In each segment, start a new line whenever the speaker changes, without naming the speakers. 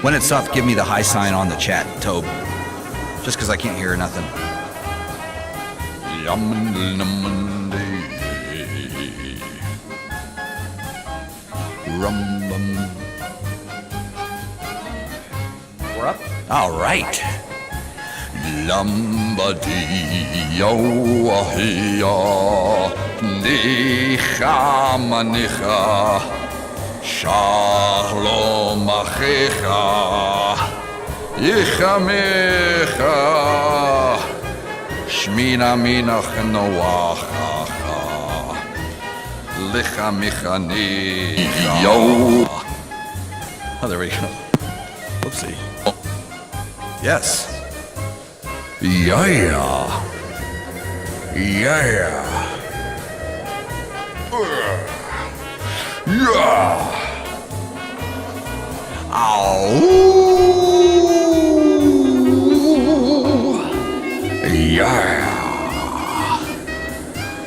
When it's up, give me the high sign on the chat, Tobe. Just because I can't hear nothing. We're up? All right. Lambadia wahia nicha manicha shalom achicha yichamecha shmina minach noachacha licha michanicha. Oh, there we go. Whoopsie. Yes. Yeah. Yeah. Yeah. Ow. Yeah.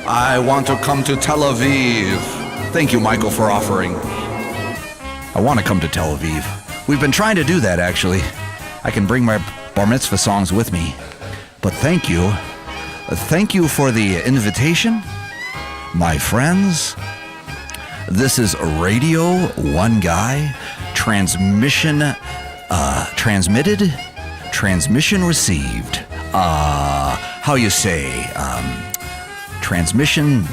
I want to come to Tel Aviv. Thank you, Michael, for offering. I want to come to Tel Aviv. We've been trying to do that, actually. I can bring my bar mitzvah songs with me. But thank you. Thank you for the invitation, my friends. This is Radio1Guy. Transmitted, transmission received. How you say? Transmission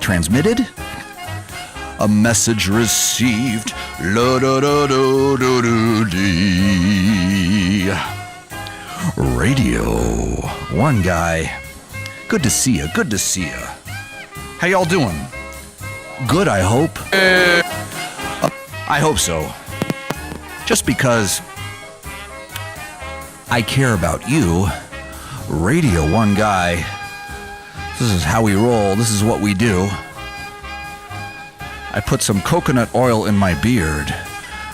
transmitted? A message received. Radio1Guy. Good to see you. Good to see you. How y'all doing? Good, I hope. I hope so. Just because I care about you, Radio1Guy. This is how we roll. This is what we do. I put some coconut oil in my beard.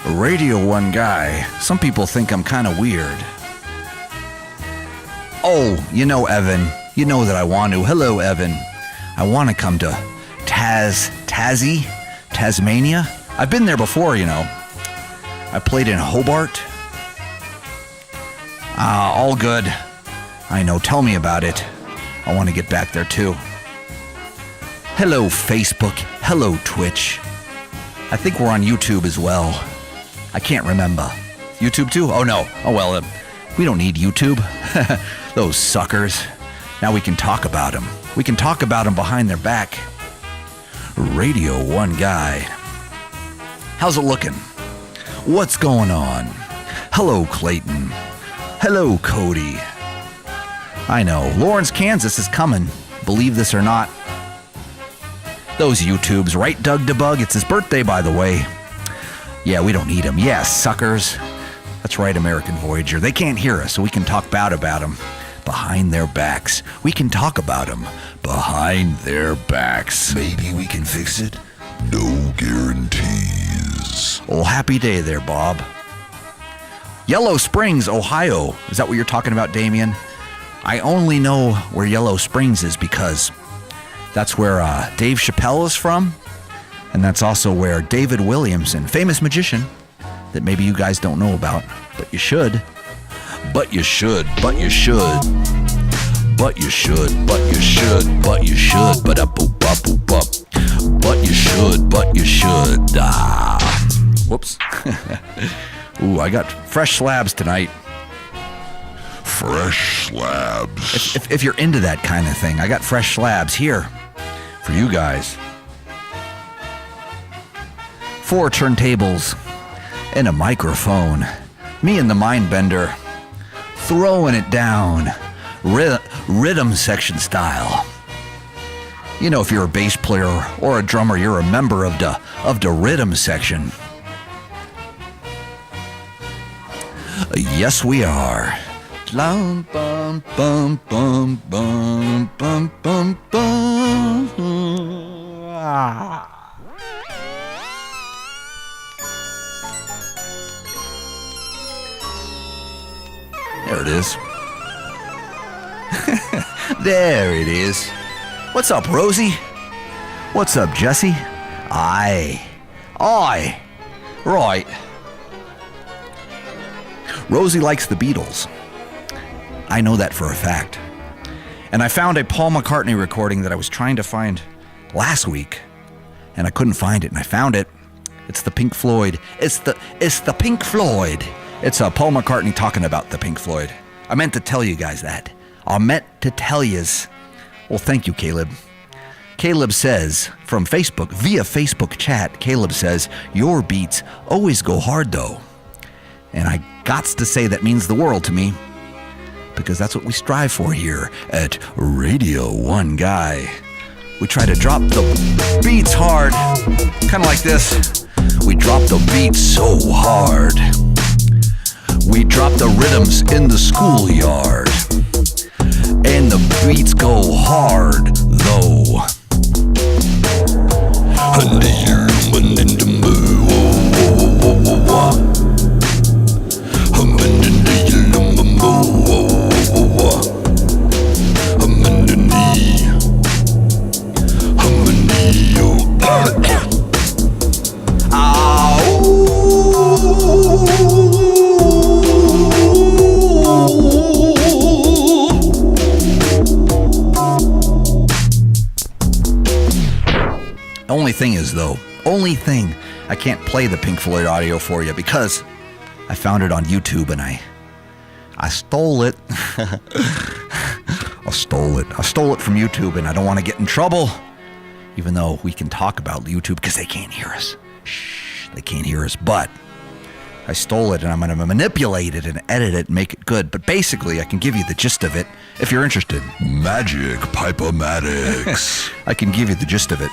Radio1Guy. Some people think I'm kind of weird. Oh, you know, Evan. You know that I want to. Hello, Evan. I want to come to Tasmania. I've been there before, you know. I played in Hobart. All good. I know. Tell me about it. I want to get back there, too. Hello, Facebook. Hello, Twitch. I think we're on YouTube as well. I can't remember. YouTube, too? Oh, no. Oh, well, we don't need YouTube. Those suckers. Now we can talk about them. We can talk about them behind their back. Radio1Guy. How's it looking? What's going on? Hello, Clayton. Hello, Cody. I know. Lawrence, Kansas is coming. Believe this or not. Those YouTubes, right, Doug DeBug? It's his birthday, by the way. Yeah, we don't need him. Yeah, suckers. That's right, American Voyager. They can't hear us, so we can talk bad about them behind their backs. We can talk about them behind their backs.
Maybe we can fix it. No guarantees.
Well, happy day there, Bob. Yellow Springs, Ohio. Is that what you're talking about, Damien? I only know where Yellow Springs is because that's where Dave Chappelle is from. And that's also where David Williamson, famous magician, that maybe you guys don't know about, but you should. But you should, but you should. But you should, but you should, but you should. But up, boop, up, boop, up. But you should, but you should. Whoops. Ooh, I got fresh slabs tonight.
Fresh slabs.
If you're into that kind of thing, I got fresh slabs here for you guys. 4 turntables and a microphone. Me and the Mindbender throwing it down, rhythm section style. You know, if you're a bass player or a drummer, you're a member of the rhythm section. Yes, we are. Bum, bum, bum, bum, bum, bum, bum, bum. There it is. There it is. What's up, Rosie? What's up, Jesse? Aye. Right. Rosie likes the Beatles. I know that for a fact. And I found a Paul McCartney recording that I was trying to find last week, and I couldn't find it, and I found it. It's the Pink Floyd. It's the Pink Floyd. It's Paul McCartney talking about the Pink Floyd. I meant to tell you guys that. I meant to tell yous. Well, thank you, Caleb. Caleb says, from Facebook, via Facebook chat, Caleb says, your beats always go hard, though. And I gots to say that means the world to me, because that's what we strive for here at Radio1Guy. We try to drop the beats hard, kind of like this. We drop the beats so hard. We drop the rhythms in the schoolyard. And the beats go hard, though. Only thing, I can't play the Pink Floyd audio for you because I found it on YouTube and I stole it. I stole it from YouTube, and I don't want to get in trouble, even though we can talk about YouTube because they can't hear us. Shh, they can't hear us, but I stole it and I'm going to manipulate it and edit it and make it good. But basically, I can give you the gist of it if you're interested.
Magic Pipe-O-Matics.
I can give you the gist of it.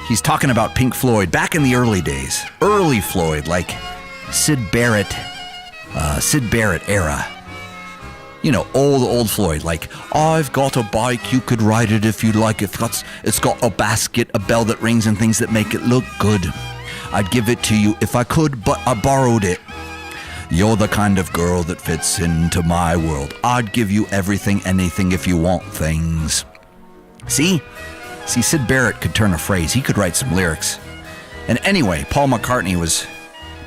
He's talking about Pink Floyd back in the early days. Early Floyd, like Sid Barrett era. You know, old Floyd, like, I've got a bike, you could ride it if you'd like. It's got a basket, a bell that rings, and things that make it look good. I'd give it to you if I could, but I borrowed it. You're the kind of girl that fits into my world. I'd give you everything, anything if you want things. See, Sid Barrett could turn a phrase. He could write some lyrics. And anyway, Paul McCartney was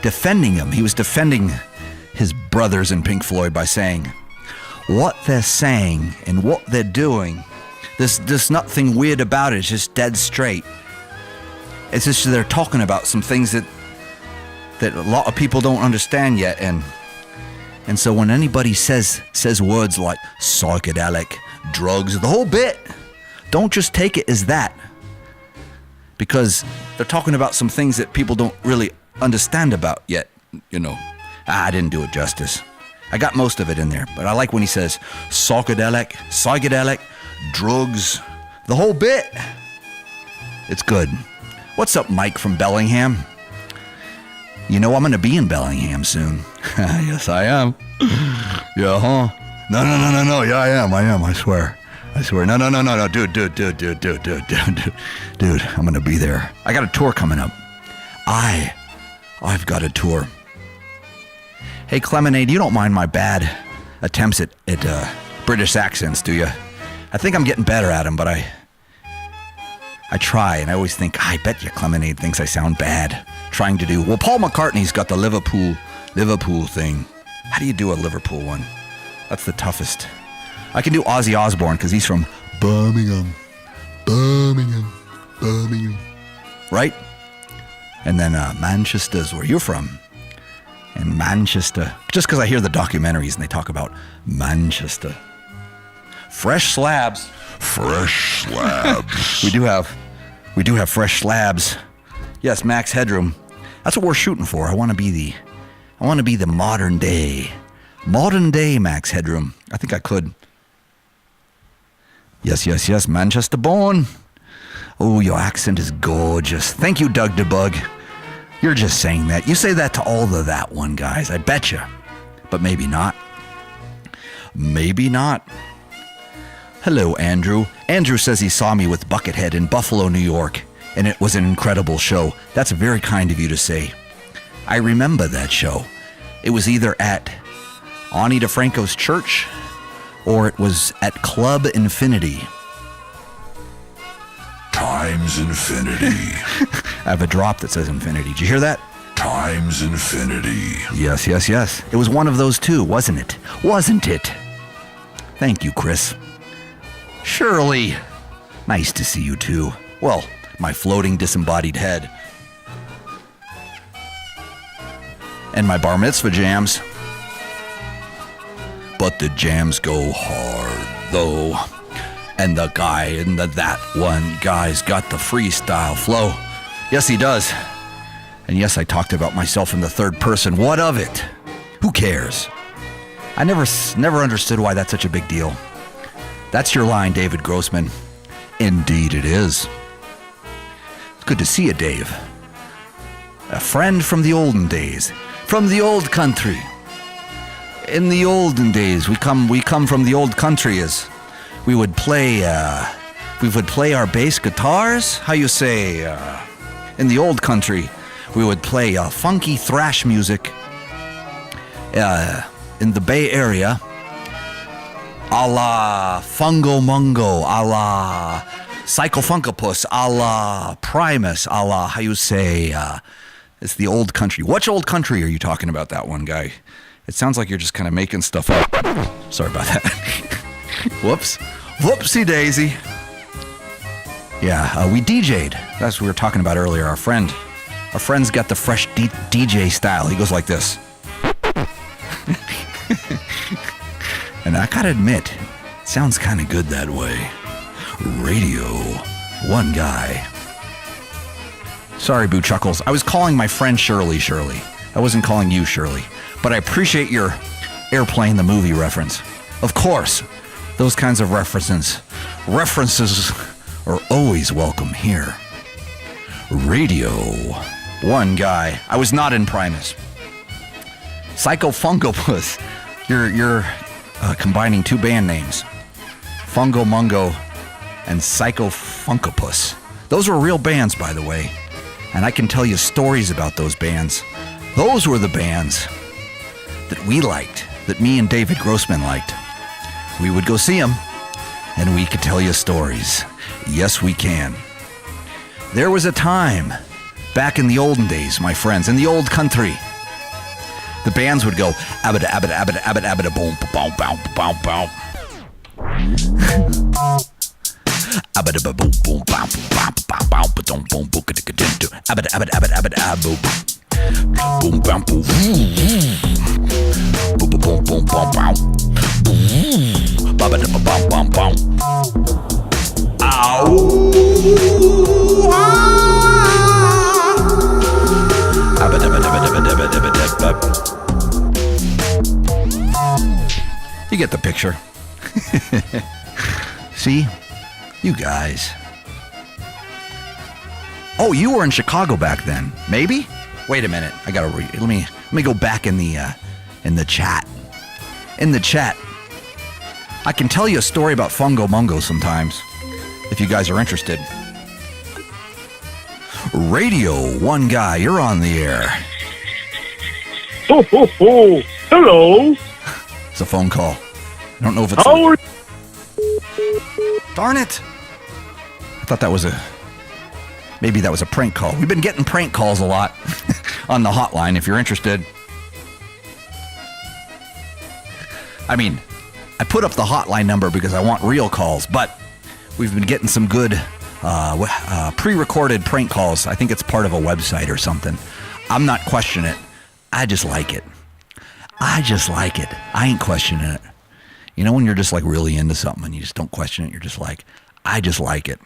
defending him. He was defending his brothers in Pink Floyd by saying, what they're saying and what they're doing, there's nothing weird about it. It's just dead straight. It's just they're talking about some things that a lot of people don't understand yet. And so when anybody says words like psychedelic, drugs, the whole bit, don't just take it as that, because they're talking about some things that people don't really understand about yet, you know. I didn't do it justice. I got most of it in there, but I like when he says psychedelic, drugs, the whole bit. It's good. What's up, Mike from Bellingham? You know I'm going to be in Bellingham soon. Yes, I am. Yeah, huh? No. Yeah, I am, I swear. No. Dude. Dude, I'm going to be there. I got a tour coming up. I've got a tour. Hey, Clemonade, you don't mind my bad attempts at British accents, do you? I think I'm getting better at them, but I try, and I always think, I bet you Clemonade thinks I sound bad trying to do. Well, Paul McCartney's got the Liverpool thing. How do you do a Liverpool one? That's the toughest. I can do Ozzy Osbourne because he's from Birmingham. Right? And then Manchester's where you're from. And Manchester. Just because I hear the documentaries and they talk about Manchester. Fresh slabs. We do have fresh slabs. Yes, max headroom. That's what we're shooting for. I want to be the modern day max headroom. I think I could. Yes, Manchester born. Oh, your accent is gorgeous. Thank you, Doug DeBug. You're just saying that. You say that to all the That One guys, I betcha. But maybe not. Hello, Andrew. Andrew says he saw me with Buckethead in Buffalo, New York, and it was an incredible show. That's very kind of you to say. I remember that show. It was either at Ani DeFranco's church or it was at Club Infinity.
Times infinity.
I have a drop that says infinity. Did you hear that?
Times infinity.
Yes, yes, yes. It was one of those two, wasn't it? Wasn't it? Thank you, Chris. Shirley. Nice to see you, too. Well, my floating disembodied head. And my bar mitzvah jams. But the jams go hard, though. And the guy in that one guy's got the freestyle flow. Yes, he does. And yes, I talked about myself in the third person. What of it? Who cares? I never understood why that's such a big deal. That's your line, David Grossman. Indeed it is. It's good to see you, Dave. A friend from the olden days. From the old country. In the olden days, we come from the old country as we would play our bass guitars. How you say, in the old country, we would play funky thrash music in the Bay Area, a la Fungo Mungo, a la Psychofunkopus, a la Primus, a la, how you say, it's the old country. Which old country are you talking about, that one guy? It sounds like you're just kind of making stuff up. Sorry about that. Whoops. Whoopsie daisy. Yeah, we DJ'd. That's what we were talking about earlier. Our friend's got the fresh DJ style. He goes like this. And I gotta admit, it sounds kind of good that way. Radio1Guy. Sorry, Boo Chuckles. I was calling my friend Shirley. I wasn't calling you Shirley. But I appreciate your Airplane the movie reference. Of course, those kinds of references are always welcome here. Radio1Guy. I was not in Primus. Psychofunkopus. You're combining two band names. Fungo Mungo and Psychofunkopus. Those were real bands, by the way. And I can tell you stories about those bands. Those were the bands that we liked, that me and David Grossman liked. We would go see them, and we could tell you stories. Yes, we can. There was a time, back in the olden days, my friends, in the old country, the bands would go, abada, abada, abada, abada, abada, boom, boom, boom, boom, boom. Abada, boom, boom, boom, boom, boom, boom, boom, boom, boom, abada, abada, abada, abada, boom. Boom, bam, boom, boom, boom, boom, boom, boom, boom, bam, bam, bam, bam. Ow! You get the picture. See, you guys. Oh, you were in Chicago back then, maybe? Wait a minute. I gotta let me go back in the chat. In the chat, I can tell you a story about Fungo Mungo sometimes, if you guys are interested. Radio1Guy, you're on the air.
Ho, ho, ho. Hello.
It's a phone call. I don't know if it's. Darn it! I thought that was maybe that was a prank call. We've been getting prank calls a lot on the hotline, if you're interested. I mean, I put up the hotline number because I want real calls, but we've been getting some good pre-recorded prank calls. I think it's part of a website or something. I'm not questioning it. I just like it. I ain't questioning it. You know when you're just like really into something and you just don't question it, you're just like, I just like it.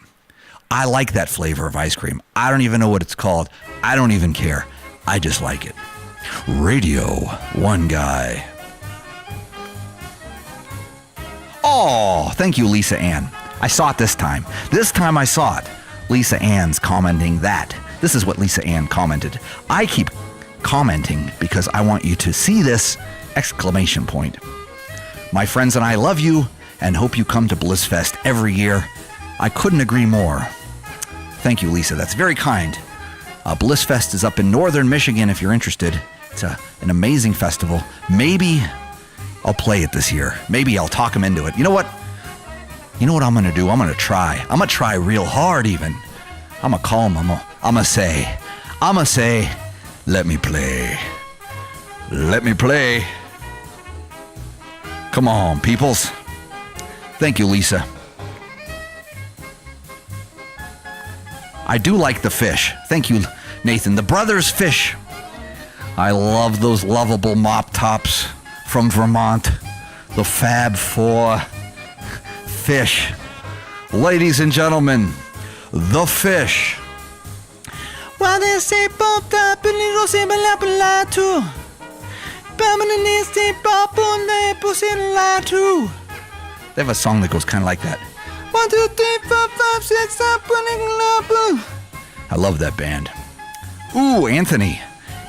I like that flavor of ice cream. I don't even know what it's called. I don't even care. I just like it. Radio1Guy. Oh, thank you, Lisa Ann. I saw it this time. This time I saw it. Lisa Ann's commenting that. This is what Lisa Ann commented. I keep commenting because I want you to see this exclamation point. My friends and I love you and hope you come to Blissfest every year. I couldn't agree more. Thank you, Lisa. That's very kind. Blissfest is up in northern Michigan if you're interested. It's an amazing festival. Maybe I'll play it this year. Maybe I'll talk them into it. You know what I'm going to do? I'm going to try. I'm going to try real hard even. I'm going to call him. I'm going to say, let me play. Let me play. Come on, peoples. Thank you, Lisa. I do like the fish. Thank you, Nathan. The Brothers Fish. I love those lovable mop tops from Vermont. The Fab Four fish. Ladies and gentlemen, the fish. Well, they say popped up and it goes in la too. They have a song that goes kind of like that. 1, 2, 3, 4, 5, 6, 7, 8. I love that band. Ooh, Anthony.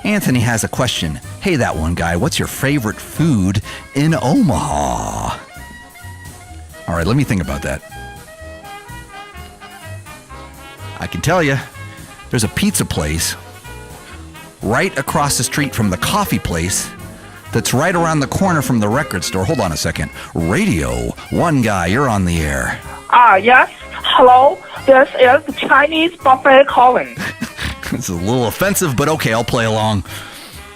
Anthony has a question. Hey, that one guy, what's your favorite food in Omaha? All right, let me think about that. I can tell you, there's a pizza place right across the street from the coffee place that's right around the corner from the record store. Hold on a second. Radio1Guy, you're on the air.
Yes. Hello. This is the Chinese buffet calling.
This is a little offensive, but okay, I'll play along.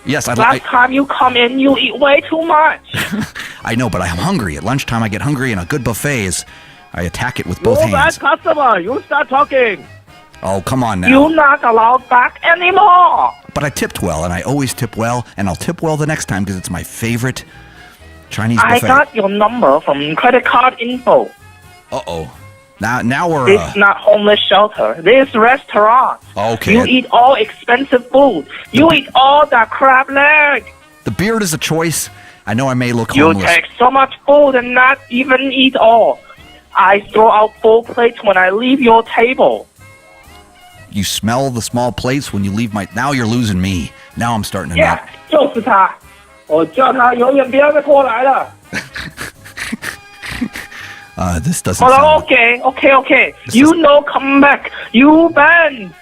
Yes, I'd
Last time you come in, you eat way too much.
I know, but I'm hungry. At lunchtime, I get hungry, and a good buffet is I attack it with both
You
hands.
bad customer. You start talking.
Oh, come on now.
You're not allowed back anymore.
But I tipped well, and I always tip well, and I'll tip well the next time because it's my favorite Chinese
I
buffet.
got your number from credit card info.
Uh-oh. Now we're...
This is not homeless shelter. This is restaurant.
Okay.
You eat all expensive food. You eat all that crab leg.
The beard is a choice. I know I may look
You
homeless.
take so much food and not even eat all. I throw out full plates when I leave your table.
You smell the small plates when you leave my... Now you're losing me. Now I'm starting to
Yeah, 就是他。我叫他永远不要再过来了。
This doesn't
Hello,
sound...
okay. You know, come back. You bend.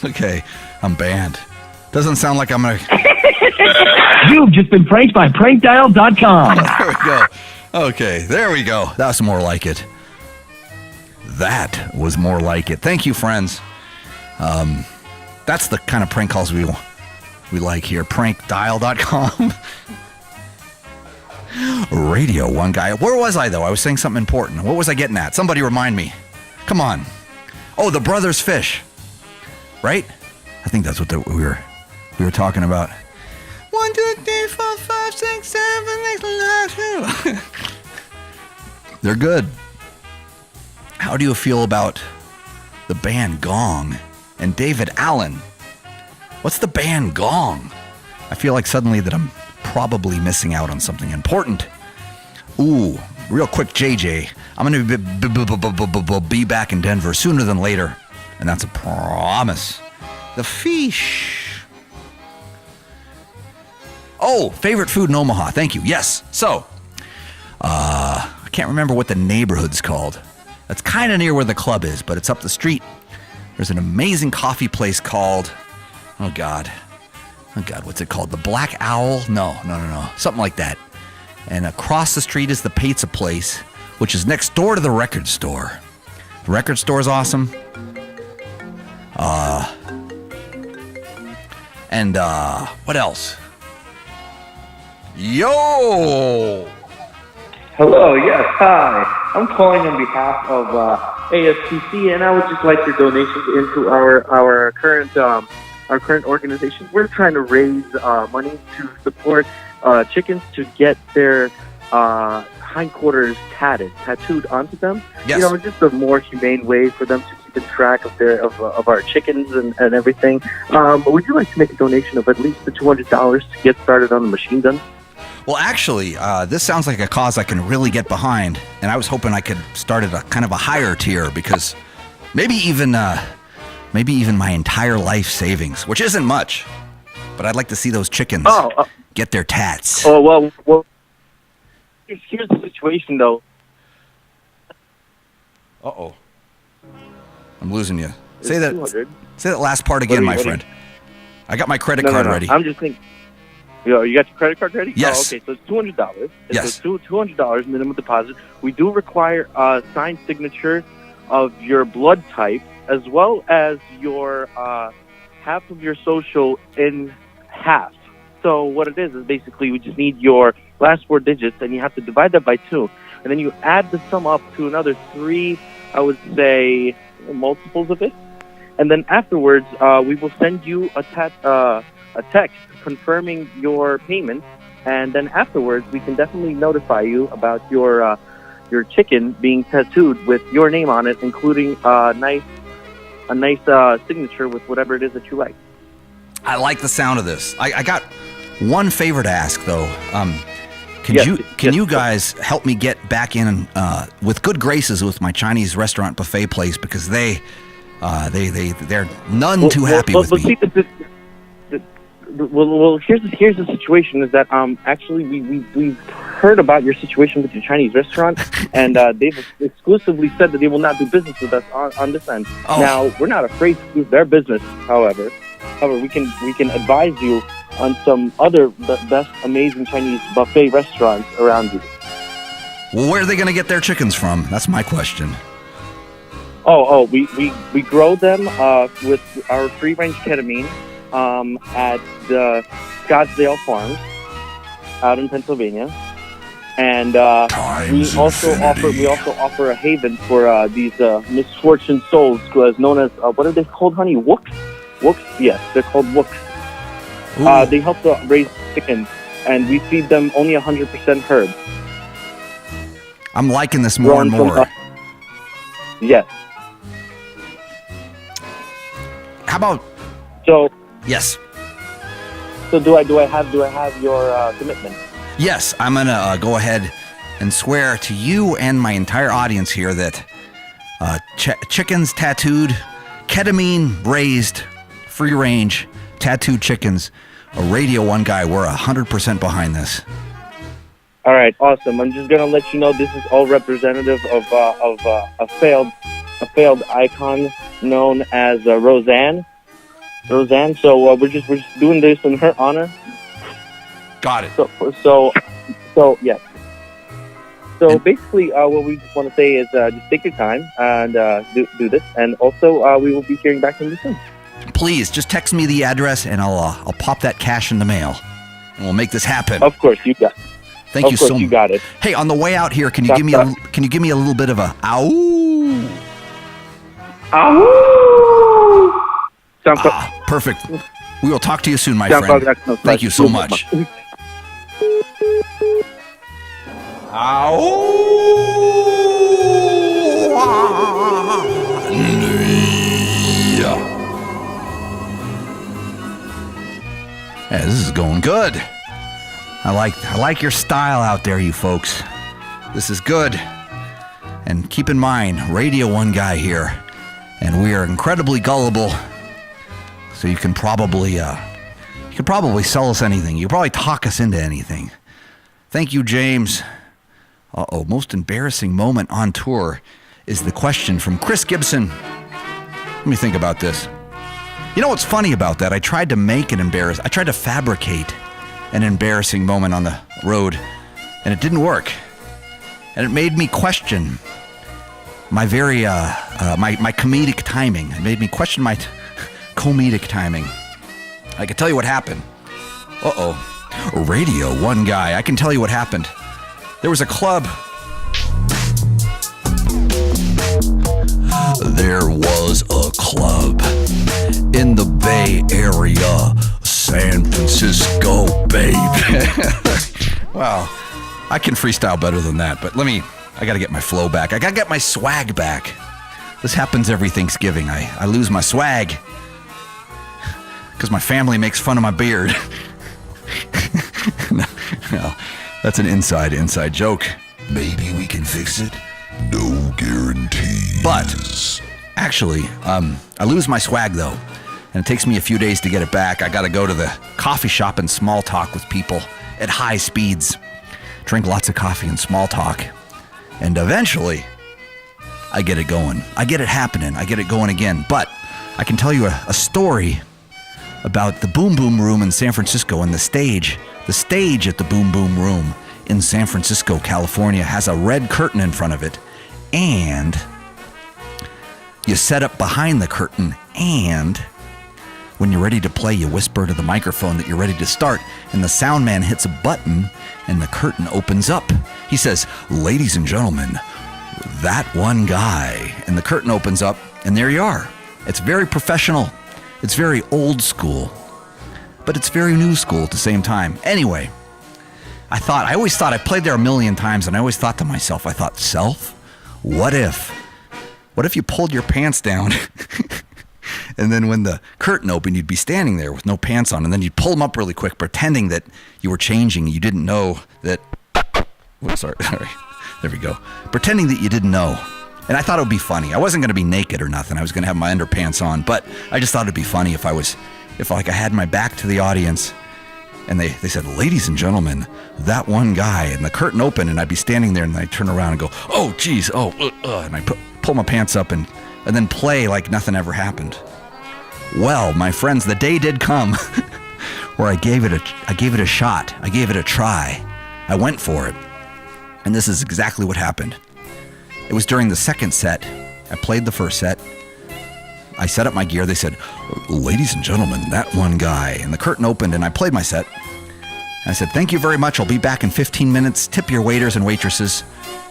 Okay, I'm banned. Doesn't sound like I'm gonna...
You've just been pranked by prankdial.com.
There we go. Okay, there we go. That's more like it. That was more like it. Thank you, friends. That's the kind of prank calls we like here. Prankdial.com. Radio1Guy. Where was I, though? I was saying something important. What was I getting at? Somebody remind me. Come on. Oh, the Brothers Fish. Right? I think that's what we were talking about. 1, 2, 3, 4, 5, 6, 7, 8, 9. They're good. How do you feel about the band Gong and David Allen? What's the band Gong? I feel like suddenly that I'm probably missing out on something important. Ooh, real quick, JJ. I'm going to be back in Denver sooner than later, and that's a promise. The fish. Oh, favorite food in Omaha. Thank you. Yes. So, I can't remember what the neighborhood's called. That's kind of near where the club is, but it's up the street. There's an amazing coffee place called, oh God, what's it called? The Black Owl? No. Something like that. And across the street is the pizza place, which is next door to the record store. The record store is awesome. What else? Yo!
Hello, yes, hi. I'm calling on behalf of ASPC, and I would just like your donations into our current organization. We're trying to raise money to support chickens to get their hindquarters tattooed onto them.
Yes.
You know, just a more humane way for them to keep in track of our chickens and everything. Would you like to make a donation of at least the $200 to get started on the machine gun?
Well, actually, this sounds like a cause I can really get behind, and I was hoping I could start at a kind of a higher tier because maybe even my entire life savings, which isn't much, but I'd like to see those chickens get their tats.
Oh, well, here's the situation, though.
Uh-oh. I'm losing you. Say that last part again, my friend. I got my credit card ready.
I'm just thinking. You got your credit card ready?
Yes.
Oh, okay, so it's $200.
Yes.
It's $200 minimum deposit. We do require a signed signature of your blood type, as well as your half of your social in half. So what it is basically we just need your last 4 digits, and you have to divide that by 2, and then you add the sum up to another 3, I would say, multiples of it. And then afterwards, we will send you a text confirming your payment, and then afterwards we can definitely notify you about your chicken being tattooed with your name on it, including a nice signature with whatever it is that you like.
I like the sound of this. I got one favor to ask, though. Can you guys help me get back in with good graces with my Chinese restaurant buffet place, because they're none too happy with me.
Well, here's the situation: is that actually we've heard about your situation with your Chinese restaurant, and they've exclusively said that they will not do business with us on this end.
Oh.
Now, we're not afraid to do their business. However, we can advise you on some other best amazing Chinese buffet restaurants around you.
Well, where are they going to get their chickens from? That's my question.
We grow them with our free-range ketamine at the Scottsdale Farms out in Pennsylvania, and we also offer a haven for these misfortuned souls, as known as what are they called, honey? Wooks? Yes, they're called wooks. They help to raise chickens, and we feed them only 100% herbs.
I'm liking this more and more.
Yes.
How about?
So.
Yes.
So do I have your commitment?
Yes, I'm gonna go ahead and swear to you and my entire audience here that chickens tattooed, ketamine raised, free range tattooed chickens, a Radio 1 Guy. We're 100% behind this.
All right, awesome. I'm just gonna let you know this is all representative of a failed icon known as Roseanne. So we're just doing this in her honor.
Got it.
So yes. So basically, what we just want to say is just take your time and do this, and also we will be hearing back from you soon.
Please just text me the address, and I'll pop that cash in the mail, and we'll make this happen.
Of course, you got.
Thank you so much.
You got it.
Hey, on the way out here, can you give me a little bit of a ow?
Ow!
Perfect. We will talk to you soon, my friend. Thank you so much. Yeah, this is going good. I like your style out there, you folks. This is good. And keep in mind, Radio 1 Guy here, and we are incredibly gullible. So you can probably sell us anything. You can probably talk us into anything. Thank you, James. Most embarrassing moment on tour is the question from Chris Gibson. Let me think about this. You know what's funny about that? I tried to fabricate an embarrassing moment on the road, and it didn't work. And it made me question my my comedic timing. It made me question my comedic timing. I can tell you what happened. Radio 1 Guy. I can tell you what happened. There was a club. There was a club in the Bay Area, San Francisco, baby. Wow, I can freestyle better than that, but I gotta get my flow back. I gotta get my swag back. This happens every Thanksgiving. I lose my swag because my family makes fun of my beard. No, that's an inside joke.
Maybe we can fix it. No guarantees.
But actually, I lose my swag though, and it takes me a few days to get it back. I got to go to the coffee shop and small talk with people at high speeds, drink lots of coffee and small talk, and eventually, I get it going. I get it happening. I get it going again. But I can tell you a story about the Boom Boom Room in San Francisco and the stage. The stage at the Boom Boom Room in San Francisco, California has a red curtain in front of it. And you set up behind the curtain, and when you're ready to play, you whisper to the microphone that you're ready to start, and the sound man hits a button, and the curtain opens up. He says, "Ladies and gentlemen, that one guy." And the curtain opens up, and there you are. It's very professional. It's very old school, but it's very new school at the same time. Anyway, I always thought, I played there a million times, and I always thought to myself, what if you pulled your pants down and then when the curtain opened, you'd be standing there with no pants on, and then you'd pull them up really quick, pretending that you were changing. You didn't know that, sorry, there we go. Pretending that you didn't know. And I thought it would be funny. I wasn't going to be naked or nothing. I was going to have my underpants on, but I just thought it'd be funny if I had my back to the audience and they said, "Ladies and gentlemen, that one guy," and the curtain opened, and I'd be standing there, and I'd turn around and go, "Oh, geez, and I pull my pants up and then play like nothing ever happened. Well, my friends, the day did come where I gave it a shot. I gave it a try. I went for it. And this is exactly what happened. It was during the second set. I played the first set. I set up my gear. They said, "Ladies and gentlemen, that one guy." And the curtain opened, and I played my set. And I said, "Thank you very much. I'll be back in 15 minutes. Tip your waiters and waitresses.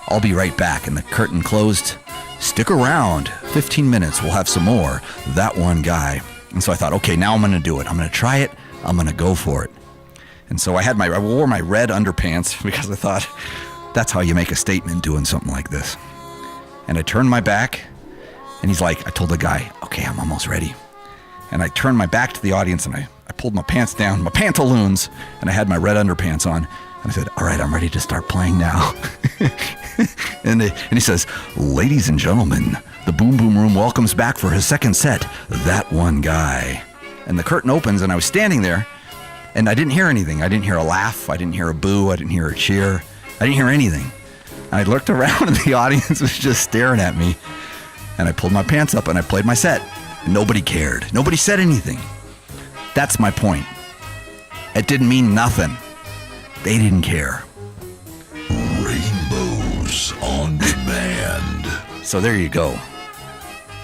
I'll be right back." And the curtain closed. "Stick around. 15 minutes. We'll have some more. That one guy." And so I thought, okay, now I'm going to do it. I'm going to try it. I'm going to go for it. And so I wore my red underpants because I thought that's how you make a statement doing something like this. And I turned my back, and he's like, I told the guy, "Okay, I'm almost ready." And I turned my back to the audience, and I pulled my pants down, my pantaloons, and I had my red underpants on. And I said, "All right, I'm ready to start playing now." and he says, "Ladies and gentlemen, the Boom Boom Room welcomes back for his second set, that one guy." And the curtain opens, and I was standing there, and I didn't hear anything. I didn't hear a laugh. I didn't hear a boo. I didn't hear a cheer. I didn't hear anything. I looked around, and the audience was just staring at me. And I pulled my pants up, and I played my set. Nobody cared. Nobody said anything. That's my point. It didn't mean nothing. They didn't care.
Rainbows on demand.
So there you go.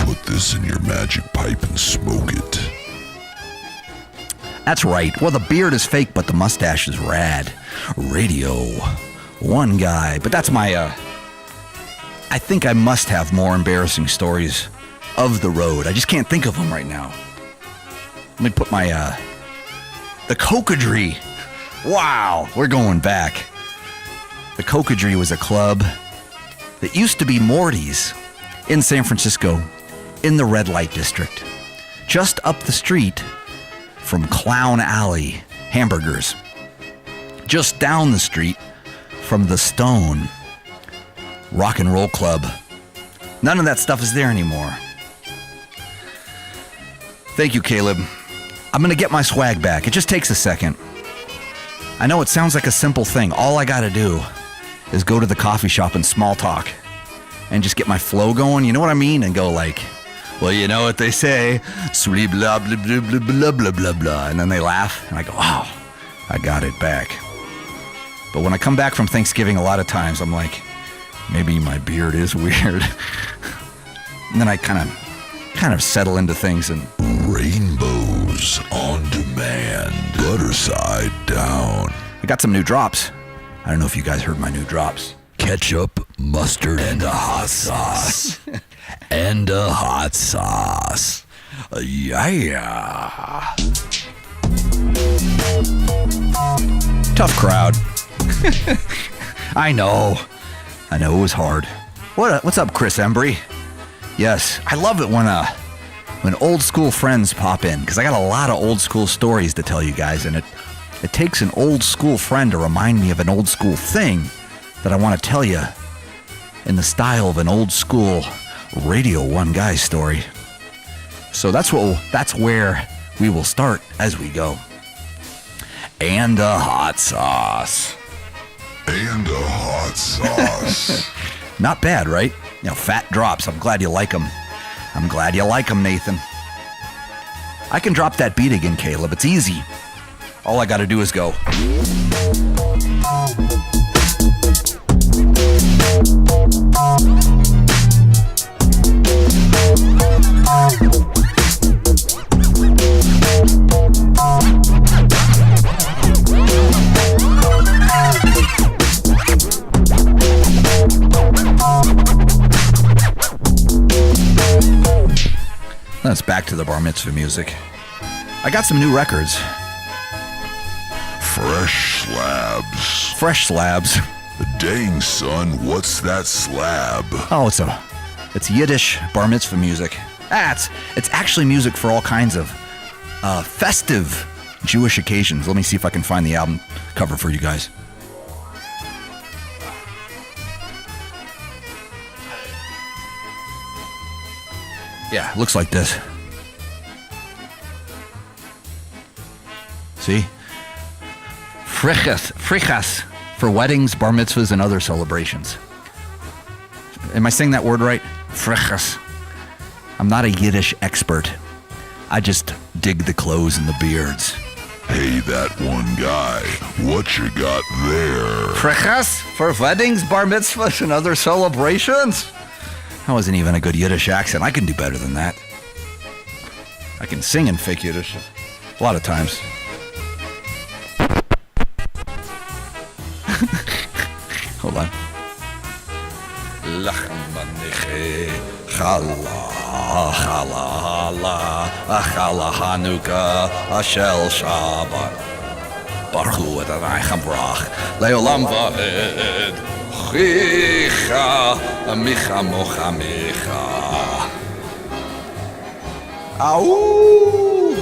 Put this in your magic pipe and smoke it.
That's right. Well, the beard is fake, but the mustache is rad. Radio1Guy. But that's my, I think I must have more embarrassing stories of the road. I just can't think of them right now. Let me put my, the Cocadree. Wow, we're going back. The Cocadree was a club that used to be Morty's in San Francisco in the red light district. Just up the street from Clown Alley Hamburgers. Just down the street from the Stone Rock and Roll Club. None of that stuff is there anymore. Thank you, Caleb. I'm going to get my swag back. It just takes a second. I know it sounds like a simple thing. All I got to do is go to the coffee shop and small talk and just get my flow going. You know what I mean? And go like, "Well, you know what they say, sweet blah, blah, blah, blah, blah, blah, blah, blah." And then they laugh, and I go, "Oh, I got it back." But when I come back from Thanksgiving, a lot of times I'm like, maybe my beard is weird. And then I kind of settle into things. And
Rainbows on demand. Butter side down.
I got some new drops. I don't know if you guys heard my new drops.
Ketchup, mustard, and a hot sauce. And a hot sauce. Yeah.
Tough crowd. I know. It was hard. What's up, Chris Embry? Yes, I love it when old school friends pop in, because I got a lot of old school stories to tell you guys, and it takes an old school friend to remind me of an old school thing that I want to tell you in the style of an old school Radio1Guy story. So that's where we will start as we go. And a hot sauce.
And a hot sauce.
Not bad, right? You know, fat drops. I'm glad you like them. I'm glad you like them, Nathan. I can drop that beat again, Caleb. It's easy. All I got to do is go. it's back to the bar mitzvah music. I got some new records.
Fresh slabs.
Fresh slabs.
Dang, son, what's that slab?
Oh, it's Yiddish bar mitzvah music. It's actually music for all kinds of festive Jewish occasions. Let me see if I can find the album cover for you guys. Yeah, looks like this. See? Frichas for weddings, bar mitzvahs, and other celebrations. Am I saying that word right? Frichas. I'm not a Yiddish expert. I just dig the clothes and the beards.
Hey, that one guy, what you got there?
Frichas for weddings, bar mitzvahs, and other celebrations? That wasn't even a good Yiddish accent. I can do better than that. I can sing in fake Yiddish a lot of times. Hold on. Chala Hanukkah Ashel Shabbat Baruch Adonai Chambrach Leolam Vaed Chicha Micha Mocha Micha Au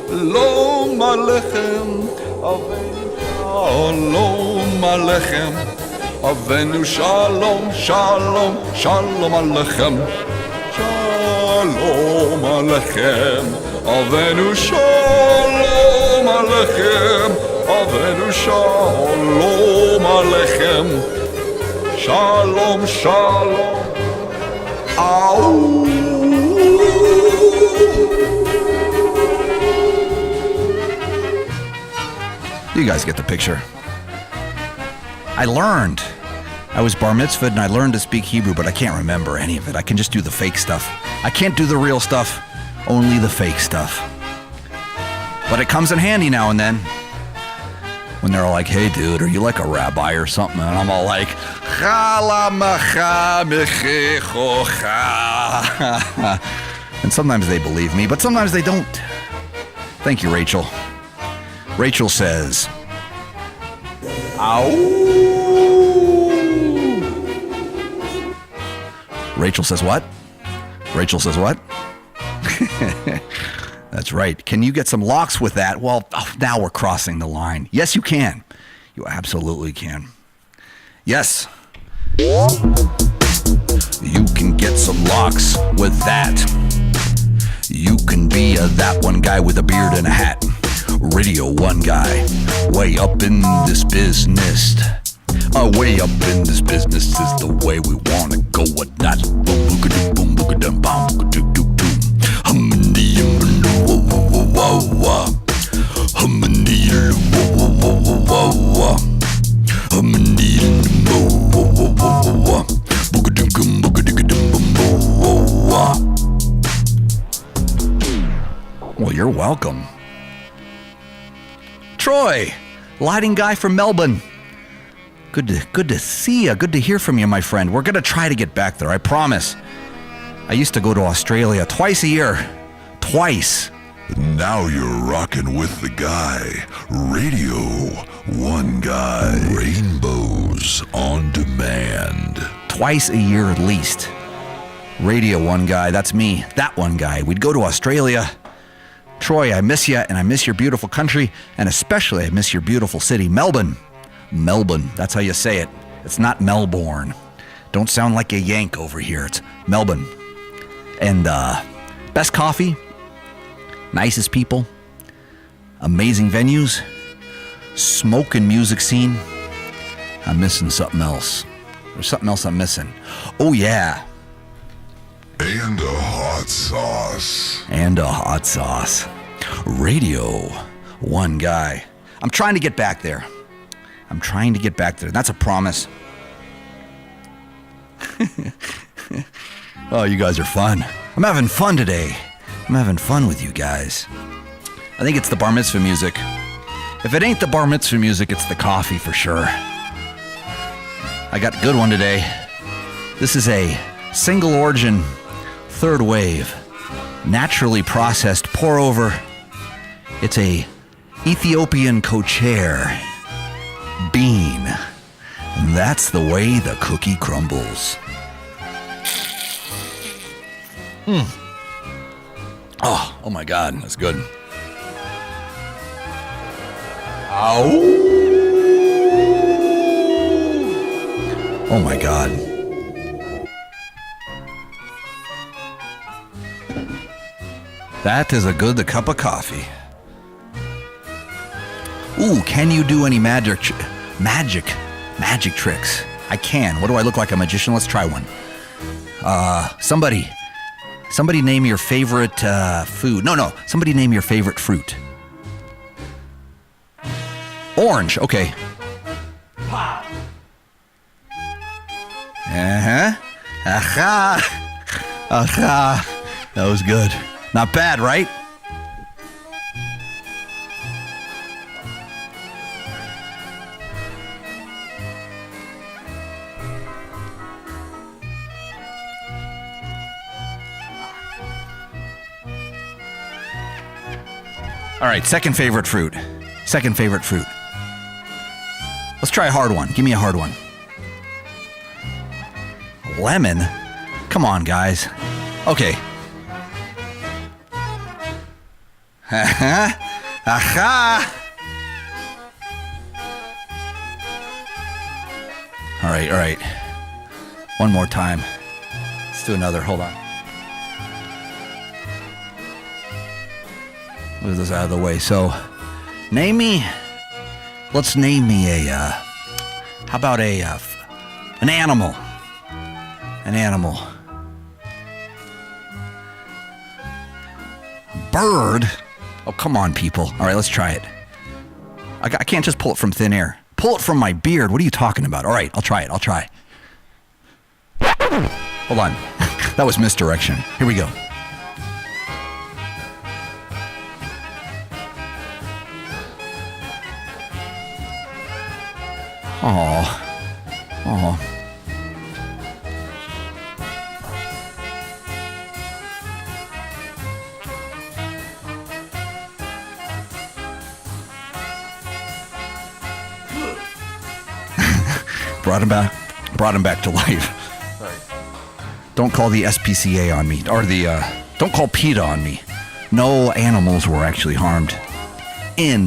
Lo Malechem Avenu Malechem Avenu Shalom Shalom Shalom Alechem Shalom Alechem Avenu Shalom Alechem Avenu Shalom Alechem Shalom Shalom Au You guys get the picture. I learned. I was bar mitzvahed and I learned to speak Hebrew, but I can't remember any of it. I can just do the fake stuff. I can't do the real stuff, only the fake stuff. But it comes in handy now and then. When they're all like, hey dude, are you like a rabbi or something? And I'm all like, and sometimes they believe me, but sometimes they don't. Thank you, Rachel. Rachel says, ow. Rachel says what? Rachel says what? That's right. Can you get some locks with that? Well, now we're crossing the line. Yes, you can. You absolutely can. Yes. You can get some locks with that. You can be that one guy with a beard and a hat. Radio 1 Guy. Way up in this business. Way up in this business is the way we wanna go with that. Boom boom boom boom boom boom boom boom. Well, you're welcome. Troy, lighting guy from Melbourne. Good to see you. Good to hear from you, my friend. We're going to try to get back there, I promise. I used to go to Australia twice a year. Twice.
Now you're rocking with the guy. Radio 1 Guy. Rainbows on demand.
Twice a year at least. Radio 1 Guy, that's me. That one guy. We'd go to Australia. Troy, I miss you, and I miss your beautiful country, and especially I miss your beautiful city, Melbourne. Melbourne, that's how you say it. It's not Melbourne. Don't sound like a Yank over here. It's Melbourne. And best coffee, nicest people, amazing venues, smoking music scene. I'm missing something else. There's something else I'm missing. Oh, yeah.
And a hot sauce.
And a hot sauce. Radio 1 Guy. I'm trying to get back there. That's a promise. Oh, you guys are fun. I'm having fun today. I'm having fun with you guys. I think it's the bar mitzvah music. If it ain't the bar mitzvah music, it's the coffee for sure. I got a good one today. This is a single origin, third wave naturally processed pour over. It's a Ethiopian kosher bean. And that's the way the cookie crumbles. Oh my God, that's good. Ow. Oh my God. That is a good cup of coffee. Ooh, can you do any magic tricks? I can. What do I look like, a magician? Let's try one. Somebody name your favorite food. No, somebody name your favorite fruit. Orange, okay. Aha. That was good. Not bad, right? All right, second favorite fruit. Let's try a hard one. Give me a hard one. Lemon? Come on, guys. Okay. Aha! All right. One more time. Let's do another. Hold on. Move this out of the way. So, let's name me how about an animal? An animal. Bird? Oh, come on, people. All right, let's try it. I can't just pull it from thin air. Pull it from my beard. What are you talking about? All right, I'll try. Hold on. That was misdirection. Here we go. Oh. Brought him back to life. Sorry. Don't call the SPCA on me, or don't call PETA on me. No animals were actually harmed in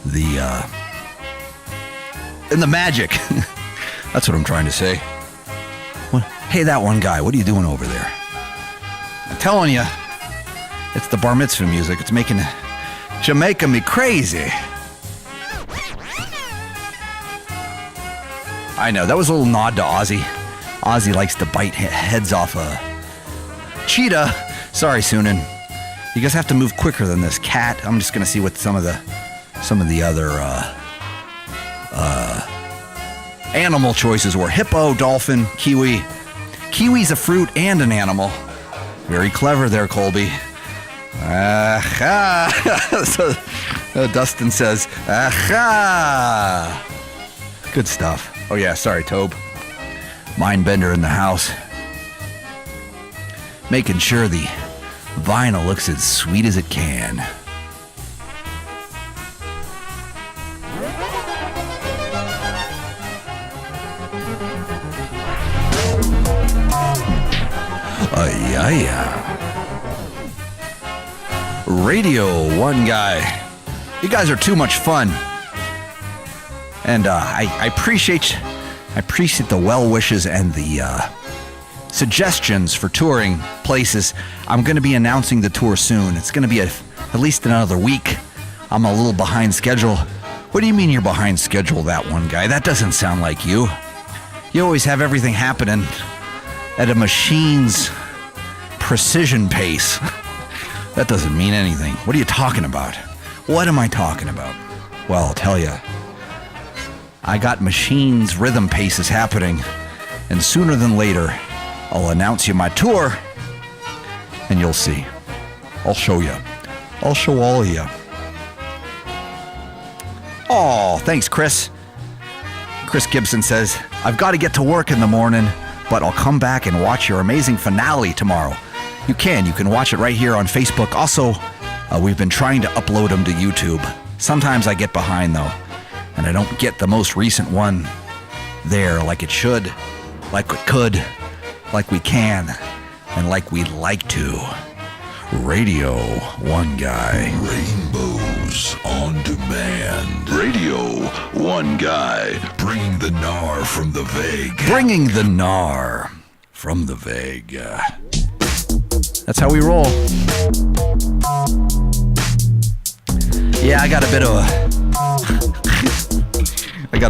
the magic. That's what I'm trying to say. What? Hey, that one guy, what are you doing over there? I'm telling you, it's the bar mitzvah music. It's making Jamaica me crazy. I know, that was a little nod to Ozzy. Ozzy likes to bite heads off a cheetah. Sorry, Sunan. You guys have to move quicker than this cat. I'm just going to see what some of the other animal choices were. Hippo, dolphin, kiwi. Kiwi's a fruit and an animal. Very clever there, Colby. So, Dustin says, aha. Good stuff. Oh yeah, sorry, Tobe. Mindbender in the house. Making sure the vinyl looks as sweet as it can. Yeah. Radio1Guy. You guys are too much fun. And I appreciate the well wishes and the suggestions for touring places. I'm going to be announcing the tour soon. It's going to be at least another week. I'm a little behind schedule. What do you mean you're behind schedule, that one guy? That doesn't sound like you. You always have everything happening at a machine's precision pace. That doesn't mean anything. What are you talking about? What am I talking about? Well, I'll tell you. I got machines rhythm paces happening, and sooner than later, I'll announce you my tour, and you'll see. I'll show you. I'll show all of you. Oh, thanks, Chris. Chris Gibson says, I've got to get to work in the morning, but I'll come back and watch your amazing finale tomorrow. You can watch it right here on Facebook. Also, we've been trying to upload them to YouTube. Sometimes I get behind, though, and I don't get the most recent one there like it should, like it could, like we can, and like we'd like to. Radio One Guy.
Rainbows on demand. Radio One Guy. Bringing the gnar from the vague.
Bringing the gnar from the vague. That's how we roll. Yeah, I got a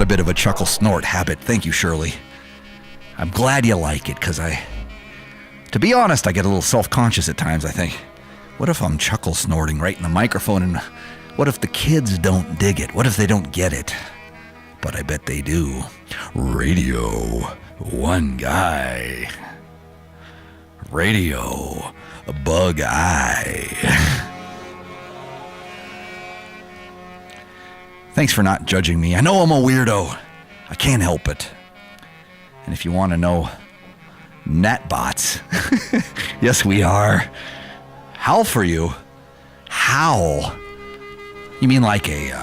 bit of a chuckle snort habit. Thank you, Shirley. I'm glad you like it, because to be honest, I get a little self-conscious at times, I think. What if I'm chuckle snorting right in the microphone, and what if the kids don't dig it? What if they don't get it? But I bet they do. Radio One Guy. Radio Bug Eye. Thanks for not judging me. I know I'm a weirdo. I can't help it. And if you want to know Natbots, yes, we are. Howl for you. Howl. You mean like a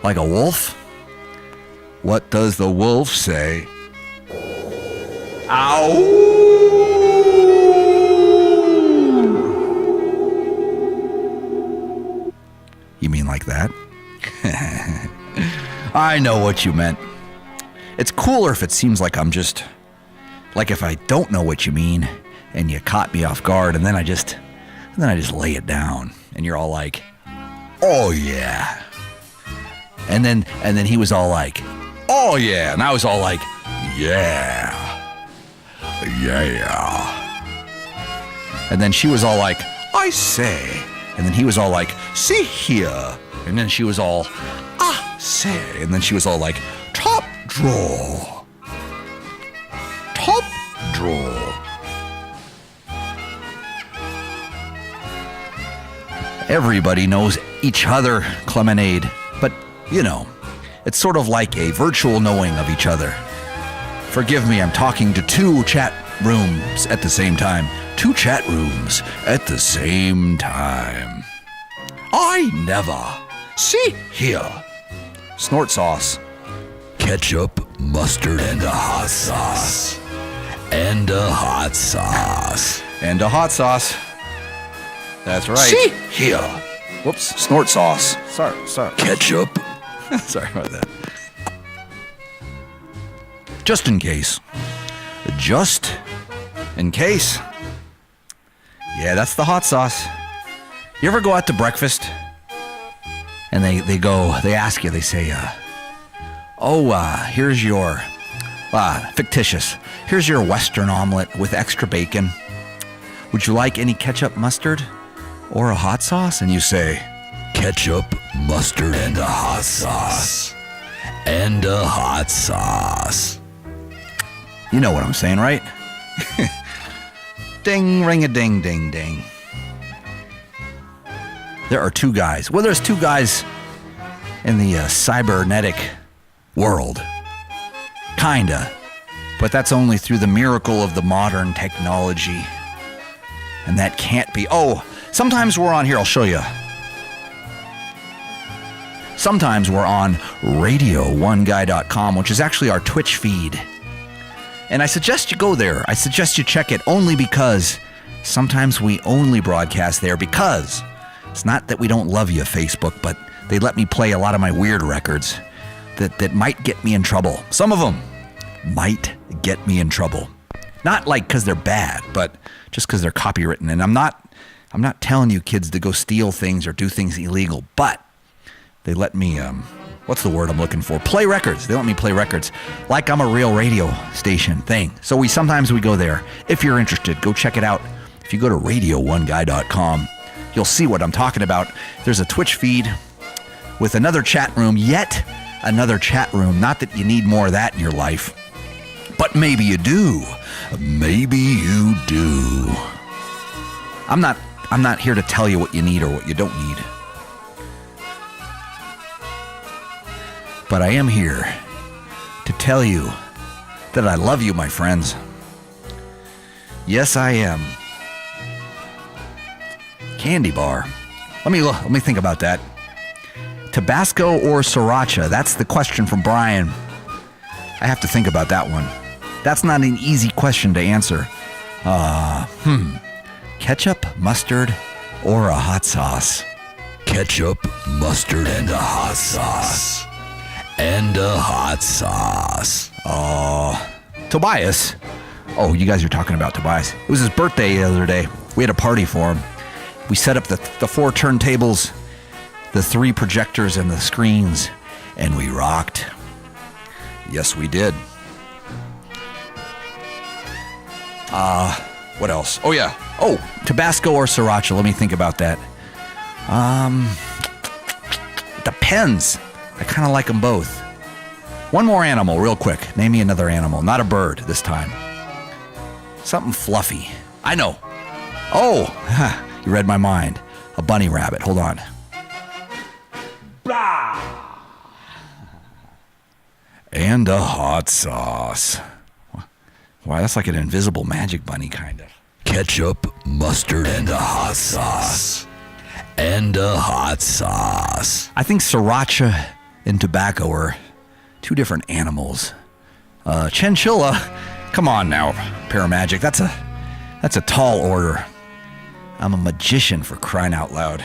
wolf? What does the wolf say? Ow! You mean like that? I know what you meant. It's cooler if it seems like I'm just... like if I don't know what you mean, and you caught me off guard, and then I just lay it down, and you're all like, oh yeah. And then he was all like, oh yeah. And I was all like, yeah. Yeah. And then she was all like, I say. And then he was all like, see here. And then she was all, say. And then she was all like, top drawer. Top drawer. Everybody knows each other, Clemonade. But, you know, it's sort of like a virtual knowing of each other. Forgive me, I'm talking to two chat rooms at the same time. Two chat rooms at the same time. I never. See here. Snort sauce.
Ketchup, mustard, and a hot sauce. And a hot sauce.
And a hot sauce. That's right.
See here.
Whoops. Snort sauce. Sorry.
Ketchup.
Sorry about that. Just in case. Just in case. Yeah, that's the hot sauce. You ever go out to breakfast and they ask you, they say, here's your, fictitious, here's your Western omelet with extra bacon. Would you like any ketchup, mustard, or a hot sauce? And you say,
ketchup, mustard, and a hot sauce. And a hot sauce.
You know what I'm saying, right? Ding, ring a ding, ding, ding. There are two guys. Well, there's two guys in the cybernetic world. Kinda. But that's only through the miracle of the modern technology. And that can't be... Oh, sometimes we're on here. I'll show you. Sometimes we're on Radio1Guy.com, which is actually our Twitch feed. And I suggest you go there. I suggest you check it only because sometimes we only broadcast there because it's not that we don't love you, Facebook, but they let me play a lot of my weird records that might get me in trouble. Some of them might get me in trouble. Not like because they're bad, but just because they're copywritten. And I'm not telling you kids to go steal things or do things illegal, but they let me, what's the word I'm looking for? Play records. They let me play records like I'm a real radio station thing. So sometimes we go there. If you're interested, go check it out. If you go to radio1guy.com, you'll see what I'm talking about. There's a Twitch feed with another chat room, yet another chat room. Not that you need more of that in your life, but maybe you do. Maybe you do. I'm not here to tell you what you need or what you don't need. But I am here to tell you that I love you, my friends. Yes, I am. Candy bar. Let me think about that. Tabasco or sriracha? That's the question from Brian. I have to think about that one. That's not an easy question to answer. Ketchup, mustard, or a hot sauce?
Ketchup, mustard, and a hot sauce. And a hot sauce.
Tobias. Oh, you guys are talking about Tobias. It was his birthday the other day. We had a party for him. We set up the 4 turntables, the 3 projectors, and the screens, and we rocked. Yes, we did. What else? Oh, yeah. Oh, Tabasco or sriracha. Let me think about that. Depends. I kind of like them both. One more animal, real quick. Name me another animal. Not a bird this time. Something fluffy. I know. Oh, you read my mind. A bunny rabbit. Hold on. Blah. And a hot sauce. Wow, that's like an invisible magic bunny, kind of.
Ketchup, mustard, and a hot sauce. And a hot sauce.
I think sriracha and tobacco are 2 different animals. Chinchilla, come on now, Paramagic. That's a tall order. I'm a magician, for crying out loud.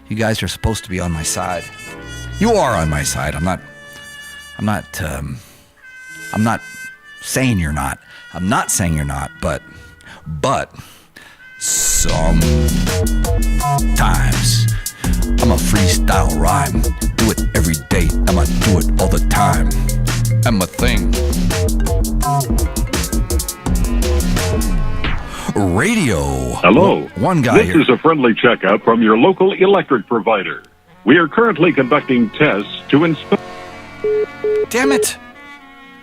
You guys are supposed to be on my side. You are on my side. I'm not saying you're not. I'm not saying you're not, but sometimes I'm a freestyle rhyme. Do it every day. I'ma do it all the time. I'm a thing. Radio.
Hello.
One guy here.
This is a friendly checkup from your local electric provider. We are currently conducting tests to inspect.
Damn it.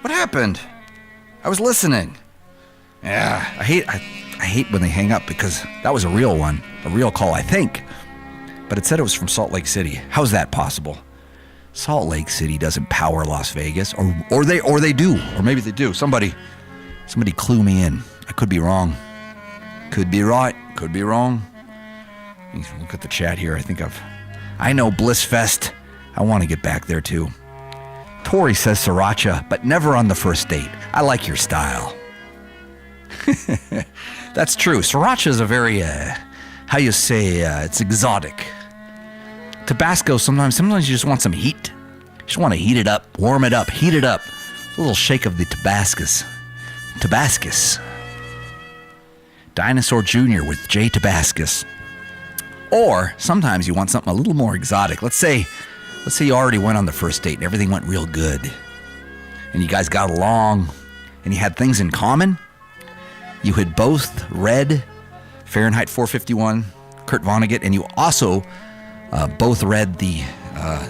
What happened? I was listening. Yeah, I hate when they hang up, because that was a real one, a real call, I think. But it said it was from Salt Lake City. How's that possible? Salt Lake City doesn't power Las Vegas, or they do, or maybe they do. Somebody clue me in. I could be wrong. Could be right. Could be wrong. Look at the chat here. I know Blissfest. I want to get back there too. Tori says sriracha, but never on the first date. I like your style. That's true. Sriracha is a very, it's exotic. Tabasco, sometimes you just want some heat. You just want to heat it up, warm it up, heat it up. A little shake of the Tabascus. Dinosaur Jr. with J. Tabascus. Or sometimes you want something a little more exotic. Let's say you already went on the first date and everything went real good. And you guys got along and you had things in common. You had both read Fahrenheit 451, Kurt Vonnegut, and you also both read the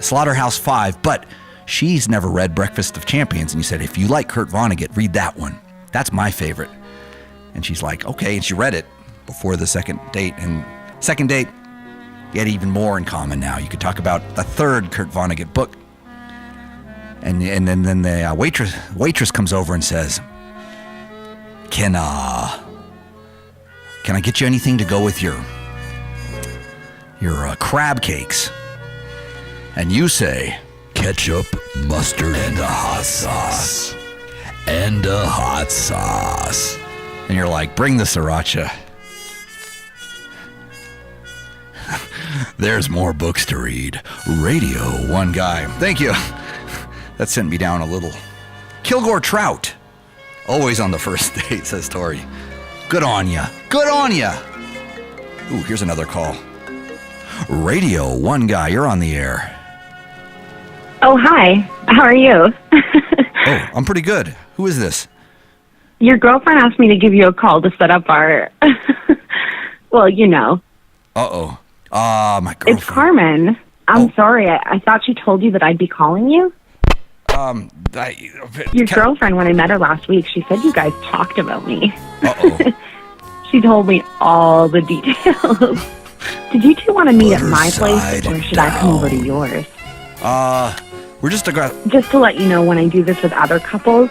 Slaughterhouse-Five, but she's never read Breakfast of Champions. And you said, if you like Kurt Vonnegut, read that one. That's my favorite. And she's like, okay, and she read it before the second date. And second date, you had even more in common now. You could talk about the third Kurt Vonnegut book. And then the waitress comes over and says, Can I get you anything to go with your crab cakes? And you say,
ketchup, mustard, and a hot sauce. And a hot sauce.
And you're like, bring the sriracha. There's more books to read. Radio One Guy. Thank you. That sent me down a little. Kilgore Trout. Always on the first date, says Tori. Good on ya. Good on ya. Ooh, here's another call. Radio One Guy, you're on the air.
Oh, hi. How are you?
Oh, I'm pretty good. Who is this?
Your girlfriend asked me to give you a call to set up our... well, you know.
Uh-oh. My girlfriend.
It's Carmen. I'm sorry. I thought she told you that I'd be calling you. Your girlfriend, when I met her last week, she said you guys talked about me.
Uh-oh.
She told me all the details. Did you two want to meet at my place, or should I come over to yours?
We're just
to let you know, when I do this with other couples,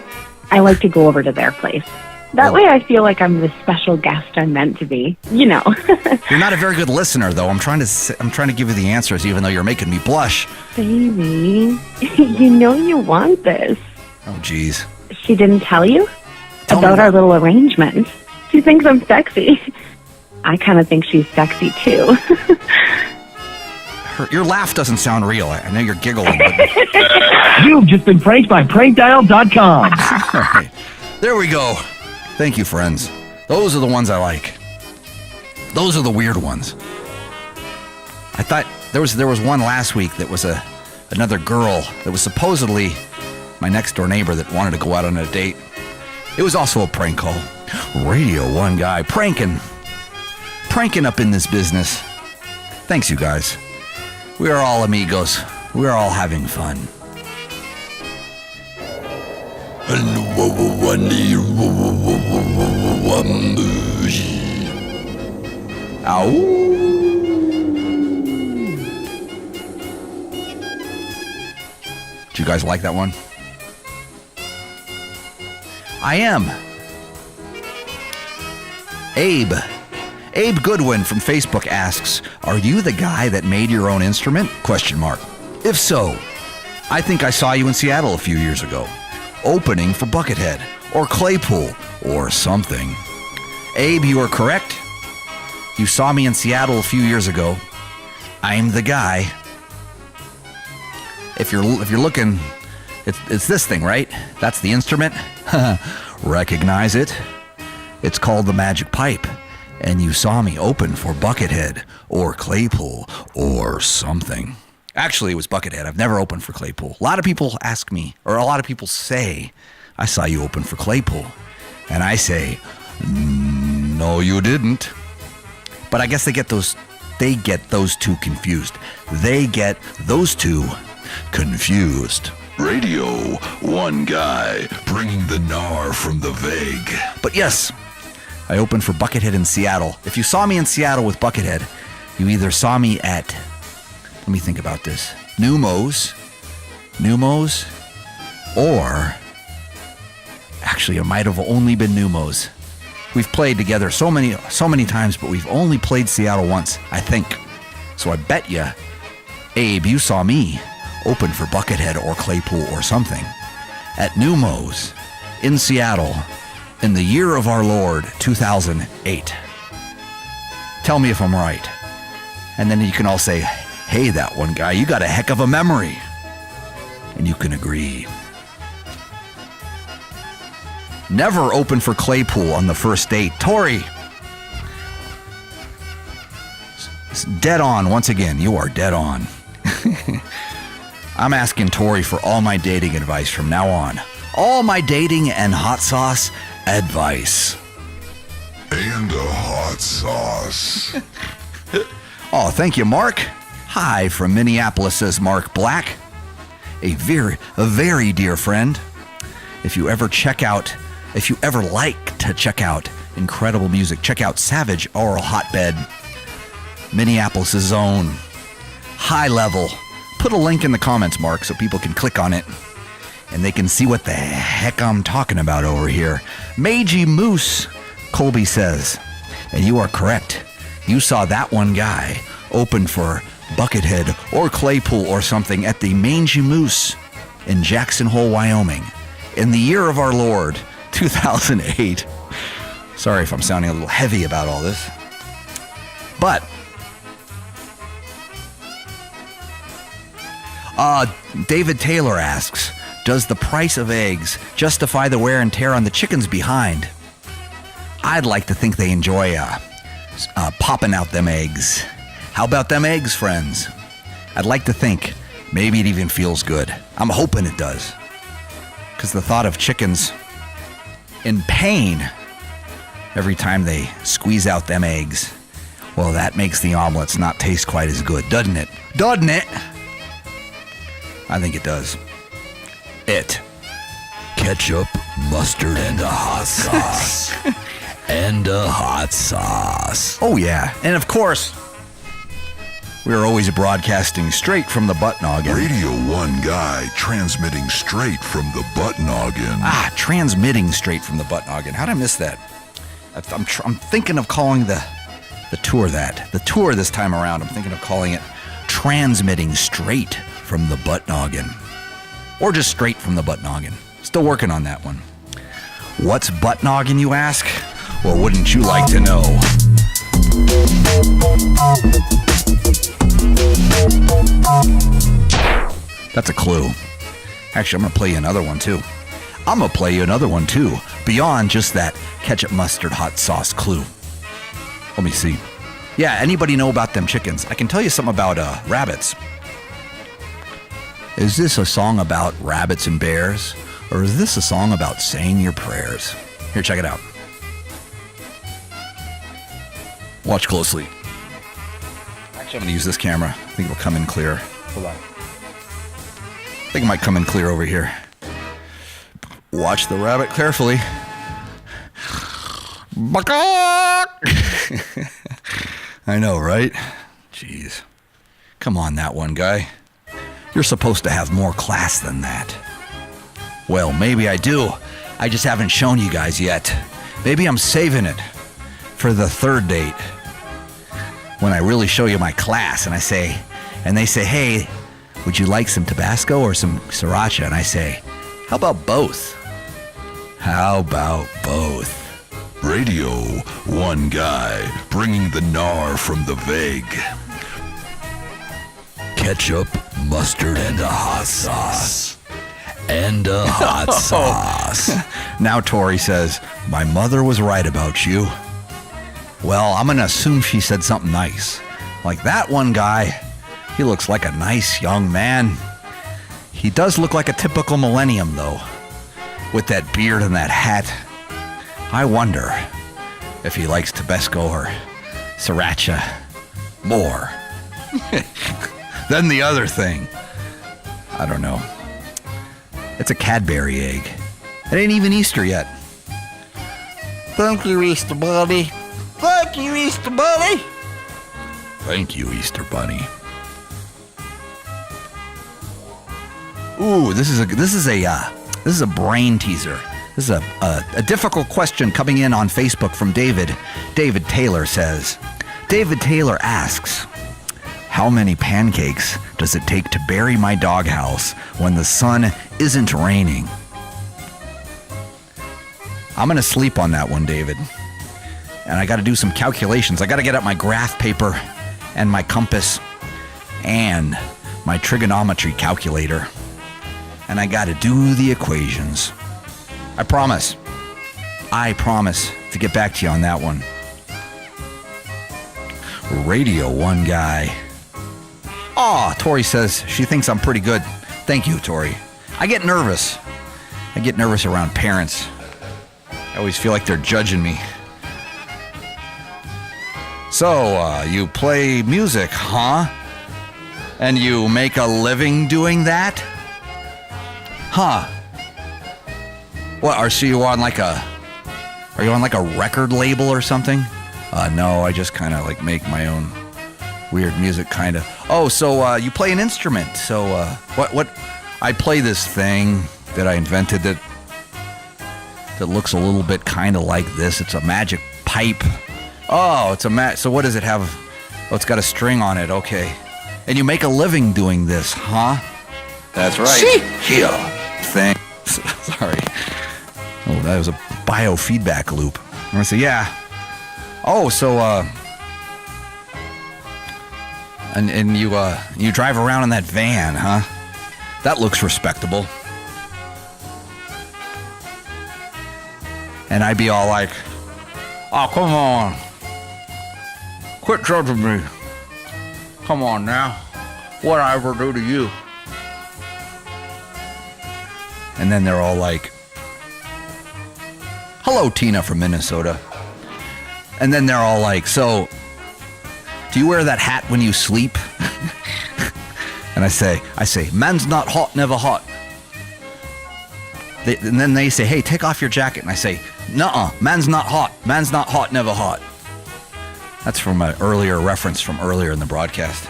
I like to go over to their place. That way I feel like I'm the special guest I'm meant to be. You know.
You're not a very good listener, though. I'm trying to give you the answers, even though you're making me blush.
Baby, you know you want this.
Oh, jeez.
She didn't tell you
Tell me
about
what?
our little arrangement. She thinks I'm sexy. I kind of think she's sexy, too.
Your laugh doesn't sound real. I know you're giggling. But...
You've just been pranked by prankdial.com.
All right. There we go. Thank you, friends. Those are the ones I like. Those are the weird ones. I thought there was one last week that was another girl that was supposedly my next door neighbor that wanted to go out on a date. It was also a prank call. Radio 1 Guy pranking up in this business. Thanks, you guys. We are all amigos. We are all having fun. Ow. Do you guys like that one? I am. Abe Goodwin from Facebook asks, "Are you the guy that made your own instrument?" ? If so, I think I saw you in Seattle a few years ago, opening for Buckethead or Claypool or something. Abe, you are correct. You saw me in Seattle a few years ago. I'm the guy. If you're looking, it's this thing, right? That's the instrument. Recognize it? It's called the Magic Pipe. And you saw me open for Buckethead or Claypool or something. Actually, it was Buckethead. I've never opened for Claypool. A lot of people ask me, or a lot of people say, I saw you open for Claypool. And I say, no, you didn't. But I guess they get those two confused. They get those two confused.
Radio 1 Guy, bringing the gnar from the vague.
But yes, I opened for Buckethead in Seattle. If you saw me in Seattle with Buckethead, you either saw me at, let me think about this, Numos, or actually it might have only been Numos. We've played together so many times, but we've only played Seattle once, I think. So I bet you, Abe, you saw me open for Buckethead or Claypool or something at Numos in Seattle in the year of our Lord, 2008. Tell me if I'm right. And then you can all say, hey, that one guy, you got a heck of a memory. And you can agree. Never open for Claypool on the first date. Tori. Dead on once again. You are dead on. I'm asking Tori for all my dating advice from now on. All my dating and hot sauce advice.
And a hot sauce.
Oh, thank you, Mark. Hi from Minneapolis, says Mark Black. A very dear friend. If you ever like to check out incredible music, check out Savage Oral Hotbed, Minneapolis' own. High level. Put a link in the comments, Mark, so people can click on it and they can see what the heck I'm talking about over here. Meiji Moose, Colby says, and you are correct. You saw that one guy open for Buckethead or Claypool or something at the Mangy Moose in Jackson Hole, Wyoming, in the year of our Lord, 2008. Sorry if I'm sounding a little heavy about all this. But David Taylor asks, does the price of eggs justify the wear and tear on the chickens behind? I'd like to think they enjoy popping out them eggs. How about them eggs, friends? I'd like to think maybe it even feels good. I'm hoping it does. Because the thought of chickens in pain every time they squeeze out them eggs, well, that makes the omelets not taste quite as good, doesn't it? Doesn't it? I think it does.
Ketchup, mustard, and a hot sauce. And a hot sauce.
Oh, yeah. And of course, We are always broadcasting straight from the butt noggin.
Radio 1 Guy transmitting straight from the butt noggin.
Transmitting straight from the butt noggin. How'd I miss that? I'm thinking of calling the tour that. The tour this time around, I'm thinking of calling it Transmitting Straight from the Butt Noggin. Or just Straight from the Butt Noggin. Still working on that one. What's butt noggin, you ask? Well, wouldn't you like to know? That's a clue. Actually, I'm going to play you another one, too. Beyond just that ketchup, mustard, hot sauce clue. Let me see. Yeah, anybody know about them chickens? I can tell you something about rabbits. Is this a song about rabbits and bears? Or is this a song about saying your prayers? Here, check it out. Watch closely. Actually, I'm going to use this camera. I think it'll come in clear. Hold on. I think it might come in clear over here. Watch the rabbit carefully. I know, right? Jeez. Come on, that one guy. You're supposed to have more class than that. Well, maybe I do. I just haven't shown you guys yet. Maybe I'm saving it for the third date. When I really show you my class and they say, hey, would you like some Tabasco or some sriracha? And I say, how about both? How about both?
Radio 1 Guy bringing the gnar from the vague.
Ketchup, mustard, and a hot sauce. And a hot sauce.
Now Tori says, my mother was right about you. Well, I'm going to assume she said something nice. Like that one guy, he looks like a nice young man. He does look like a typical millennium, though, with that beard and that hat. I wonder if he likes Tabasco or sriracha more than the other thing. I don't know. It's a Cadbury egg. It ain't even Easter yet. Thank you, Easter Bunny. Thank you, Easter Bunny. Thank you, Easter Bunny. Ooh, this is a brain teaser. This is a difficult question coming in on Facebook from David. David Taylor says, David Taylor asks, how many pancakes does it take to bury my doghouse when the sun isn't raining? I'm going to sleep on that one, David. And I got to do some calculations. I got to get out my graph paper and my compass and my trigonometry calculator. And I got to do the equations. I promise to get back to you on that one. Radio 1 Guy. Aw, Tori says she thinks I'm pretty good. Thank you, Tori. I get nervous. Around parents. I always feel like they're judging me. So, you play music, huh? And you make a living doing that? Huh? What, are you on like a record label or something? No, I just kind of like make my own weird music, kind of. Oh, so you play an instrument. So what? I play this thing that I invented that looks a little bit kind of like this. It's a magic pipe. Oh, so what does it have? Oh, it's got a string on it. Okay. And you make a living doing this, huh? That's right. Here. Thanks. Sorry. Oh, that was a biofeedback loop. I'm gonna say, yeah. Oh, so and you drive around in that van, huh? That looks respectable. And I'd be all like, oh, come on. Quit judging me. Come on now. What'd I ever do to you? And then they're all like, hello, Tina from Minnesota. And then they're all like, so, do you wear that hat when you sleep? And I say, man's not hot, never hot. And then they say, hey, take off your jacket. And I say, nuh-uh, man's not hot, never hot. That's from an earlier reference from earlier in the broadcast.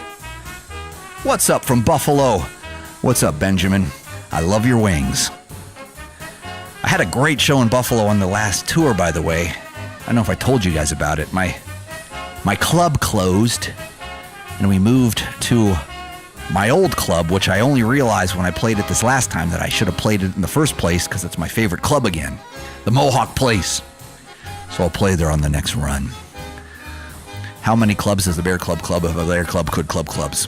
What's up from Buffalo? What's up, Benjamin? I love your wings. I had a great show in Buffalo on the last tour, by the way. I don't know if I told you guys about it. My club closed, and we moved to my old club, which I only realized when I played it this last time that I should have played it in the first place because it's my favorite club again, the Mohawk Place. So I'll play there on the next run. How many clubs does the Bear Club if a Bear Club could club clubs?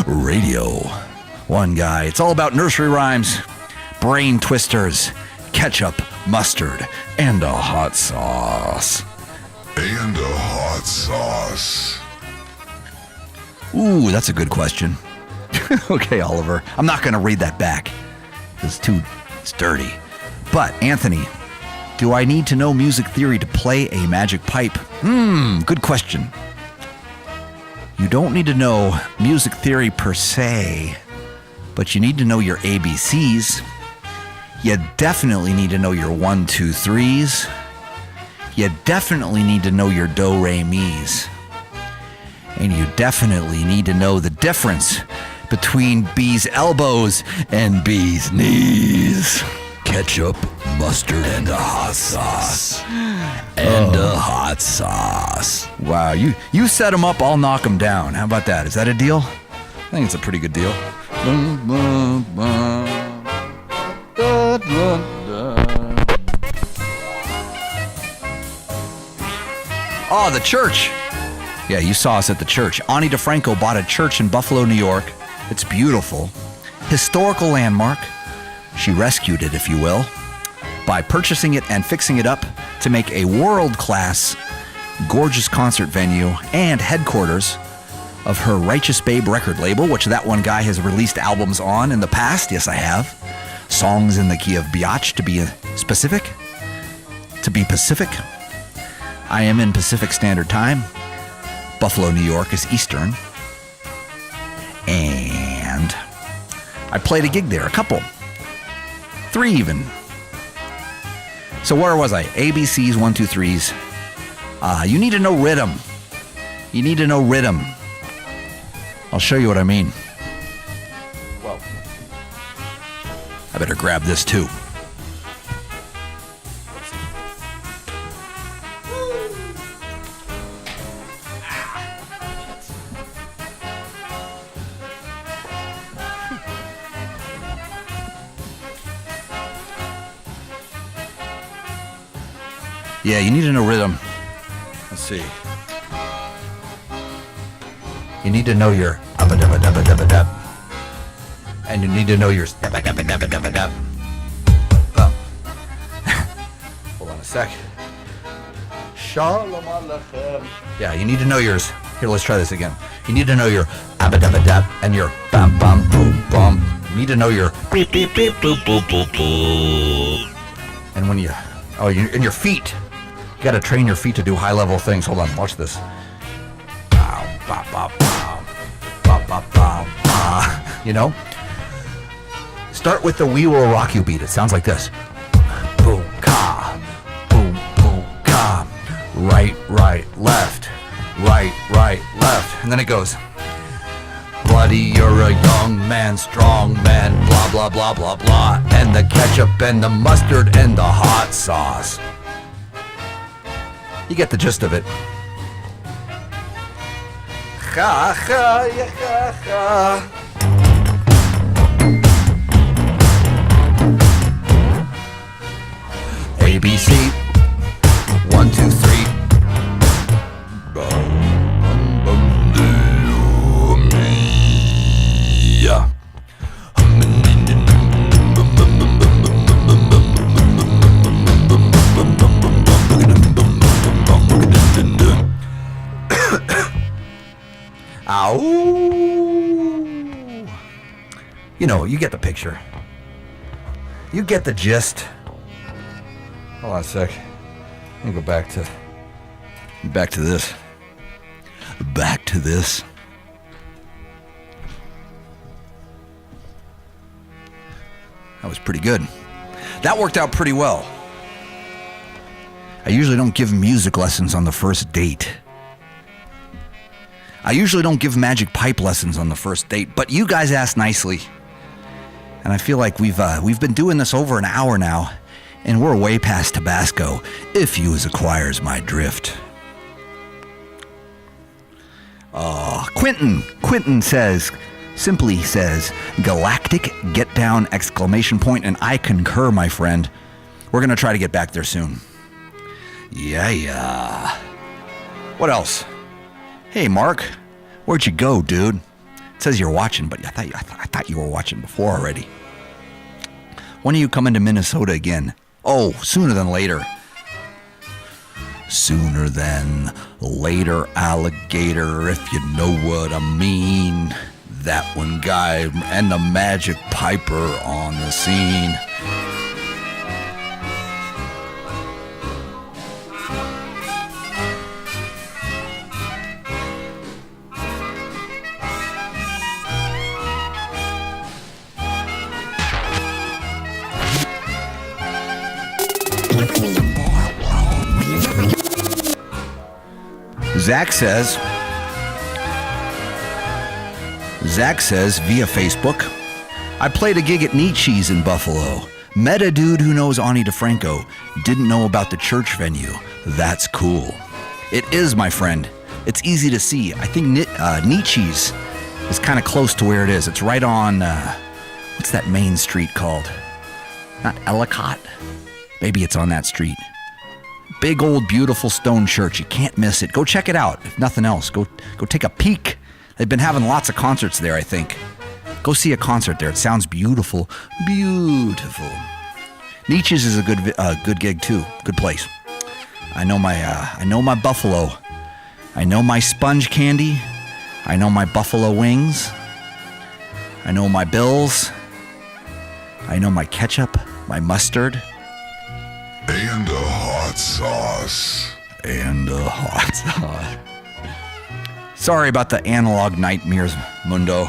Radio 1 Guy. It's all about nursery rhymes, brain twisters, ketchup, mustard, and a hot sauce.
And a hot sauce.
Ooh, that's a good question. Okay, Oliver. I'm not going to read that back. It's dirty. But, Anthony, do I need to know music theory to play a magic pipe? Good question. You don't need to know music theory per se, but you need to know your ABCs. You definitely need to know your 1, 2, 3s. You definitely need to know your do, re, mi's. And you definitely need to know the difference between B's elbows and B's knees.
Ketchup, mustard, and a hot sauce. And a hot sauce.
Wow, you set them up, I'll knock them down. How about that? Is that a deal? I think it's a pretty good deal. Oh, the church. Yeah, you saw us at the church. Ani DeFranco bought a church in Buffalo, New York. It's beautiful. Historical landmark. She rescued it, if you will, by purchasing it and fixing it up to make a world-class, gorgeous concert venue and headquarters of her Righteous Babe record label, which that one guy has released albums on in the past. Yes, I have. Songs in the key of biatch, to be specific. To be Pacific. I am in Pacific Standard Time. Buffalo, New York is Eastern. And I played a gig there, a couple. 3 even. So where was I? ABCs, 1, 2, 3s. You need to know rhythm. You need to know rhythm. I'll show you what I mean. Well, I better grab this too. Yeah, you need to know rhythm. Let's see. You need to know your abba-dabba-dabba-dabba-dab. And you need to know your dabba-dabba-dabba-dabba-dab. Hold on a sec. Shalom Aleichem. Yeah, you need to know yours. Here, let's try this again. You need to know your abba-dabba-dab and your bam-bam-boom-bum. You need to know your beep-beep-beep-boop-boop-boop. And when you... Oh, and your feet. You got to train your feet to do high-level things. Hold on, watch this. You know? Start with the We Will Rock You beat. It sounds like this. Boom, ka. Boom, boom, ka. Right, right, left. Right, right, left. And then it goes. Bloody, you're a young man, strong man, blah, blah, blah, blah, blah. And the ketchup and the mustard and the hot sauce. You get the gist of it. Ha, ha, ya, ha, ha. ABC, 1, 2, 3. Yeah. Ow. You know, you get the picture. You get the gist. Hold on a sec. Let me go back to this. Back to this. That was pretty good. That worked out pretty well. I usually don't give music lessons on the first date. I usually don't give magic pipe lessons on the first date, but you guys asked nicely. And I feel like we've been doing this over an hour now, and we're way past Tabasco, if you acquires my drift. Quentin simply says, galactic get down, ! And I concur, my friend. We're going to try to get back there soon. Yeah. What else? Hey, Mark, where'd you go, dude? It says you're watching, but I thought you were watching before already. When are you coming to Minnesota again? Oh, sooner than later. Sooner than later, alligator, if you know what I mean. That one guy and the magic piper on the scene. Zach says via Facebook, I played a gig at Nietzsche's in Buffalo. Met a dude who knows Ani DeFranco. Didn't know about the church venue. That's cool. It is, my friend. It's easy to see. I think Nietzsche's is kind of close to where it is. It's right on, what's that main street called? Not Ellicott? Maybe it's on that street. Big old beautiful stone church. You can't miss it. Go check it out. If nothing else, go take a peek. They've been having lots of concerts there, I think. Go see a concert there. It sounds beautiful. Beautiful. Nietzsche's is a good gig too. Good place. I know my buffalo. I know my sponge candy. I know my buffalo wings. I know my bills. I know my ketchup, my mustard.
And a hot sauce.
Sorry about the analog nightmares, Mundo.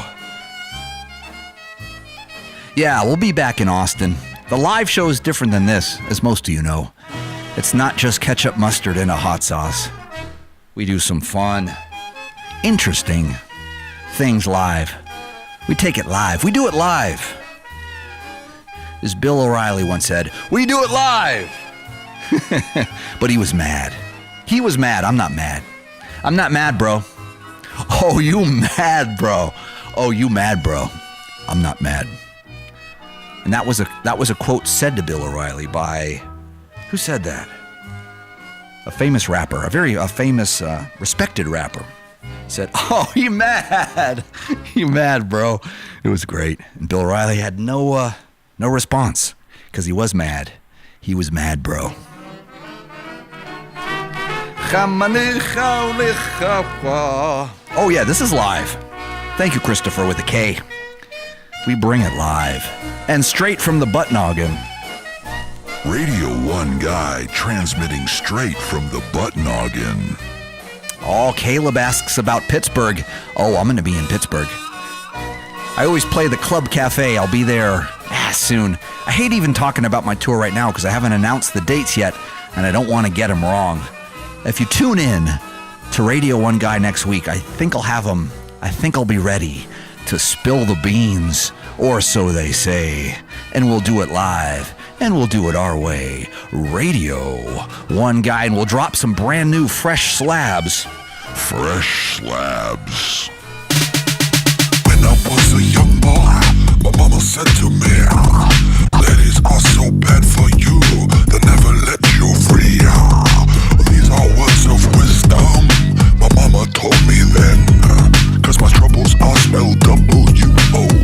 Yeah, we'll be back in Austin. The live show is different than this, as most of you know. It's not just ketchup, mustard, and a hot sauce. We do some fun, interesting things live. We take it live. We do it live. As Bill O'Reilly once said, we do it live. But he was mad. He was mad. I'm not mad. I'm not mad, bro. Oh, you mad, bro. Oh, you mad, bro. I'm not mad. And that was a quote said to Bill O'Reilly by, who said that? A famous rapper, a famous, respected rapper. Said, oh, you mad. You mad, bro. It was great. And Bill O'Reilly had no response because he was mad. He was mad, bro. Oh, yeah, this is live. Thank you, Christopher, with a K. We bring it live. And straight from the butt noggin.
Radio1Guy transmitting straight from the butt noggin.
Oh, Caleb asks about Pittsburgh. Oh, I'm going to be in Pittsburgh. I always play the Club Cafe. I'll be there soon. I hate even talking about my tour right now because I haven't announced the dates yet, and I don't want to get them wrong. If you tune in to Radio1Guy next week, I think I'll have them. I think I'll be ready to spill the beans, or so they say. And we'll do it live, and we'll do it our way. Radio1Guy, and we'll drop some brand new fresh slabs.
Fresh slabs. When I was a young boy, my mama said to me, ladies are so bad for you, they never let you free. These are words of wisdom my mama told me then, cause my troubles are spelled W-O-N.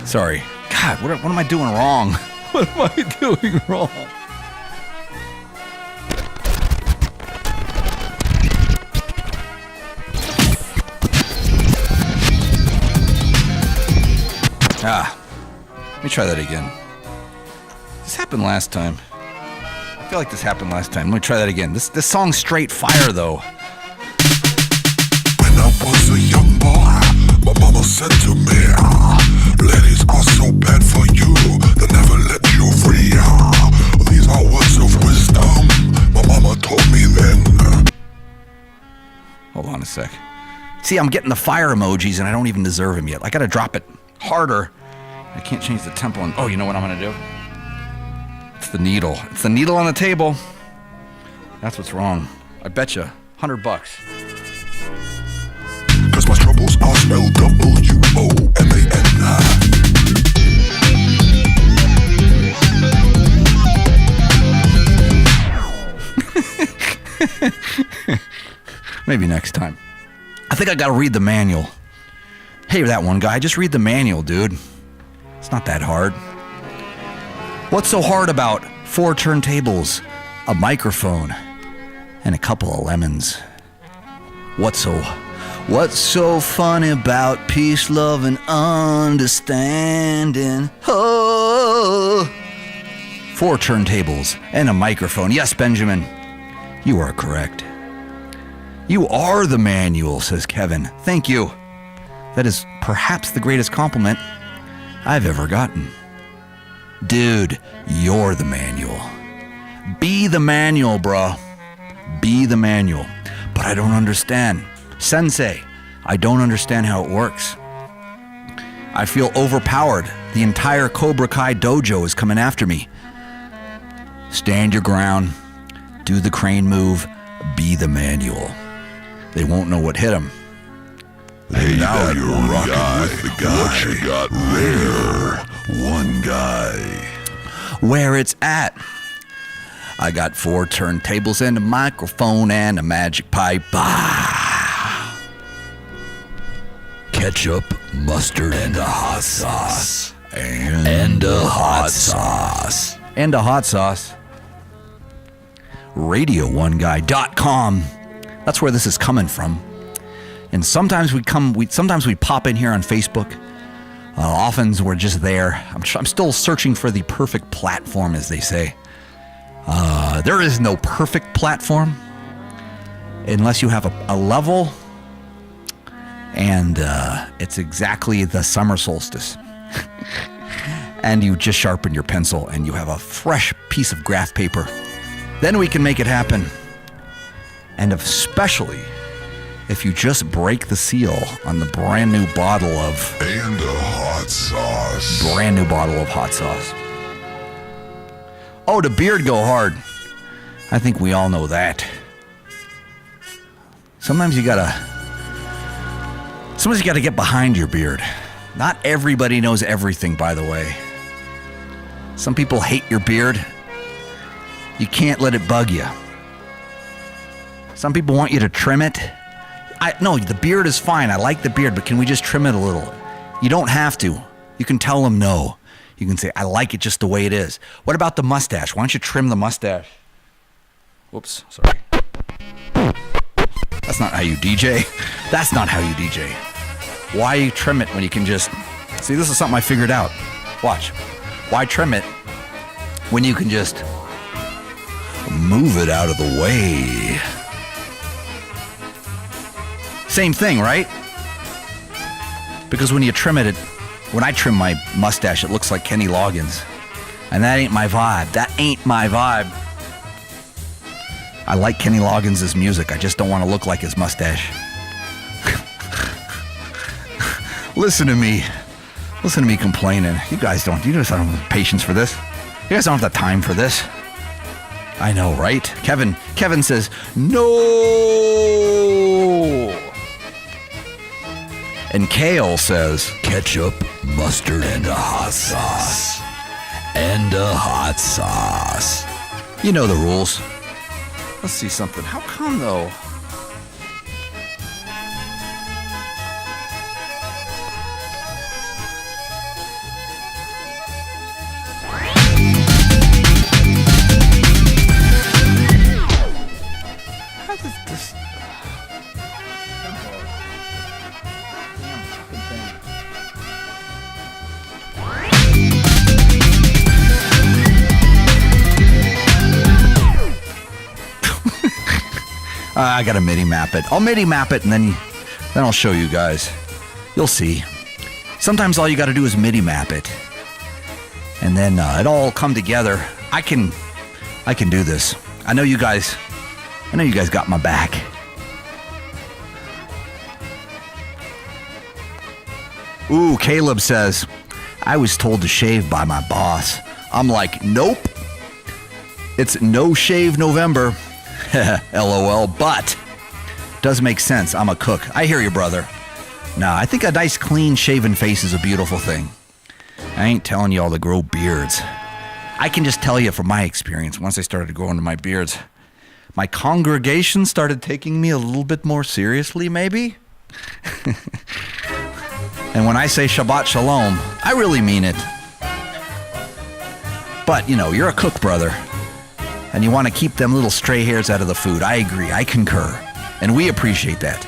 Sorry. God, what am I doing wrong? What am I doing wrong? Let me try that again. This happened last time. feel like this happened last time. Let me try that again. This song's straight fire, though.
When I was a young boy, my mama said to me, ladies are so bad for you, they never let you free. These are words of wisdom, my mama told me then.
Hold on a sec. See, I'm getting the fire emojis, and I don't even deserve them yet. I gotta drop it harder. I can't change the tempo. Oh, you know what I'm gonna do? It's the needle. It's the needle on the table. That's what's wrong. I bet you $100.
Cause my troubles are spelled W-O-M-A-N.
Maybe next time. I think I gotta read the manual. Hey, that one guy, just read the manual, dude. It's not that hard. What's so hard about 4 turntables, a microphone, and a couple of lemons? What's so funny about peace, love, and understanding? Oh, 4 turntables and a microphone. Yes, Benjamin, you are correct. You are the manual, says Kevin. Thank you. That is perhaps the greatest compliment I've ever gotten. Dude, you're the manual. Be the manual, bro. Be the manual. But I don't understand. Sensei, I don't understand how it works. I feel overpowered. The entire Cobra Kai dojo is coming after me. Stand your ground. Do the crane move. Be the manual. They won't know what hit them.
Hey, now you're rocking with the guy. What you got there? One guy.
Where it's at. I got 4 turntables and a microphone and a magic pipe.
Ketchup, mustard, and a hot sauce. And a hot sauce.
And a hot sauce. Radio1Guy.com. That's where this is coming from. And sometimes we pop in here on Facebook. Often we're just there. I'm still searching for the perfect platform, as they say. There is no perfect platform unless you have a level, and it's exactly the summer solstice. And you just sharpen your pencil and you have a fresh piece of graph paper. Then we can make it happen. And especially if you just break the seal on the brand new bottle of...
And a hot sauce.
Brand new bottle of hot sauce. Oh, the beard go hard. I think we all know that. Sometimes you gotta get behind your beard. Not everybody knows everything, by the way. Some people hate your beard. You can't let it bug you. Some people want you to trim it. No, the beard is fine. I like the beard, but can we just trim it a little? You don't have to. You can tell them no. You can say, I like it just the way it is. What about the mustache? Why don't you trim the mustache? Whoops, sorry. That's not how you DJ. That's not how you DJ. Why you trim it when you can just... See, this is something I figured out. Watch. Why trim it when you can just move it out of the way? Same thing, right? Because when you trim it, when I trim my mustache, it looks like Kenny Loggins. And that ain't my vibe. That ain't my vibe. I like Kenny Loggins' music. I just don't want to look like his mustache. Listen to me. Listen to me complaining. You guys don't have patience for this. You guys don't have the time for this. I know, right? Kevin says, no. And Kale says,
ketchup, mustard, and a hot sauce. And a hot sauce.
You know the rules. Let's see something. How come, though? How does this... I got to MIDI map it. I'll MIDI map it, and then I'll show you guys. You'll see. Sometimes all you got to do is MIDI map it, and then it all come together. I can do this. I know you guys got my back. Ooh, Caleb says, I was told to shave by my boss. I'm like, nope. It's no shave November. LOL, but does make sense. I'm a cook. I hear you, brother. Nah, I think a nice, clean, shaven face is a beautiful thing. I ain't telling y'all to grow beards. I can just tell you from my experience, once I started growing my beards, my congregation started taking me a little bit more seriously, maybe? And when I say Shabbat Shalom, I really mean it. But, you're a cook, brother. And you want to keep them little stray hairs out of the food. I agree. I concur. And we appreciate that.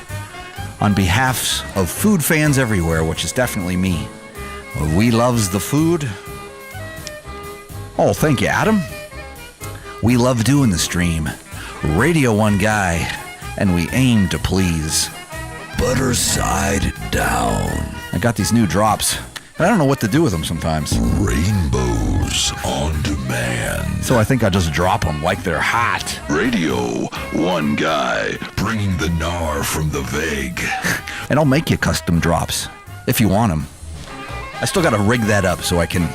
On behalf of food fans everywhere, which is definitely me, we loves the food. Oh, thank you, Adam. We love doing the stream. Radio1Guy, and we aim to please.
Butter side down.
I got these new drops, and I don't know what to do with them sometimes.
Rainbows on demand.
So I think I just drop them like they're hot.
Radio1Guy, bringing the gnar from the vague.
And I'll make you custom drops, if you want them. I still got to rig that up so I can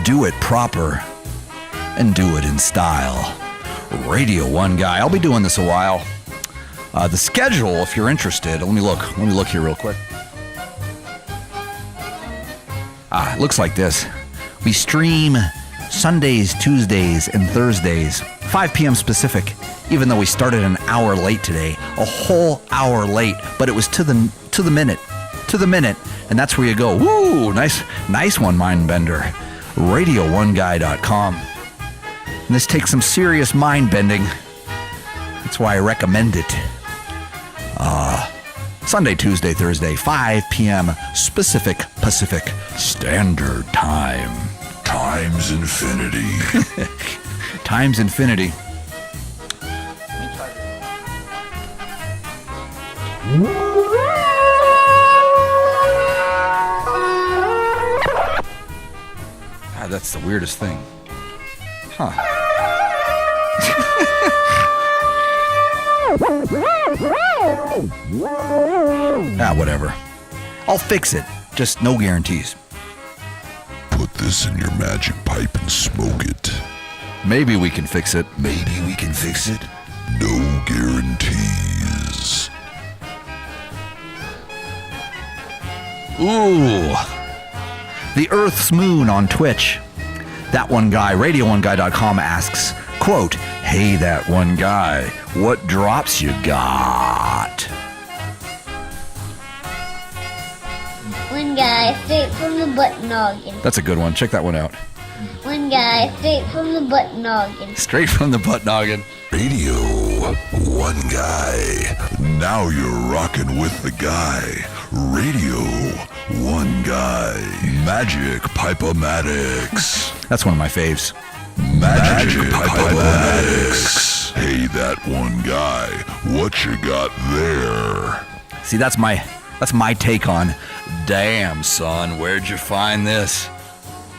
do it proper and do it in style. Radio1Guy. I'll be doing this a while. The schedule, if you're interested, let me look here real quick. It looks like this. We stream Sundays, Tuesdays, and Thursdays, 5 p.m. Pacific, even though we started an hour late today, a whole hour late, but it was to the minute, and that's where you go. Woo, nice one, Mindbender. Radio1Guy.com. And this takes some serious mind bending. That's why I recommend it. Sunday, Tuesday, Thursday, 5 p.m. Pacific Standard Time.
Times infinity.
Times infinity. That's the weirdest thing. Huh. Whatever. I'll fix it. Just no guarantees.
Put this in your magic pipe and smoke it.
Maybe we can fix it.
Maybe we can fix it. No guarantees.
Ooh. The Earth's moon on Twitch. That one guy, Radio1Guy.com asks, quote, hey, that one guy, what drops you got?
One guy straight from the butt noggin.
That's a good one. Check that one out.
One guy straight from the butt noggin.
Straight from the butt noggin.
Radio1Guy. Now you're rocking with the guy. Radio1Guy. Magic Pipe-O-Matics.
That's one of my faves.
Magic Pipe-O-Matics. Hey, that one guy. What you got there?
See, that's my take on, damn, son, where'd you find this?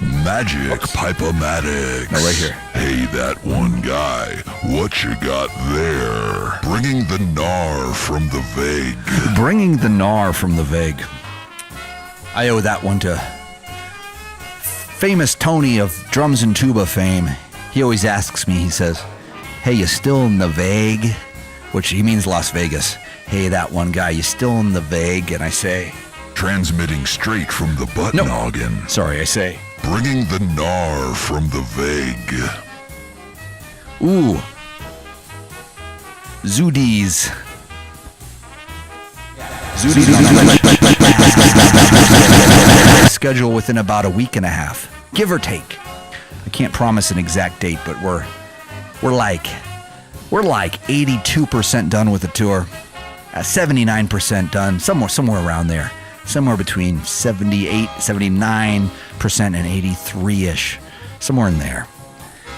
Magic Pipe-O-Matics.
No, right here.
Hey, that one guy. What you got there? Bringing the gnar from the vague.
Bringing the gnar from the vague. I owe that one to famous Tony of drums and tuba fame. He always asks me, he says, hey, you still in the vague? Which he means Las Vegas. Hey, that one guy, you still in the vague? And I say,
transmitting straight from the butt noggin.
Sorry, I say,
bringing the gnar from the vague.
Ooh. Zooties. Schedule within about a week and a half, give or take. I can't promise an exact date, but we're like 82% done with the tour, 79% done, somewhere around there, somewhere between 78, 79% and 83-ish, somewhere in there.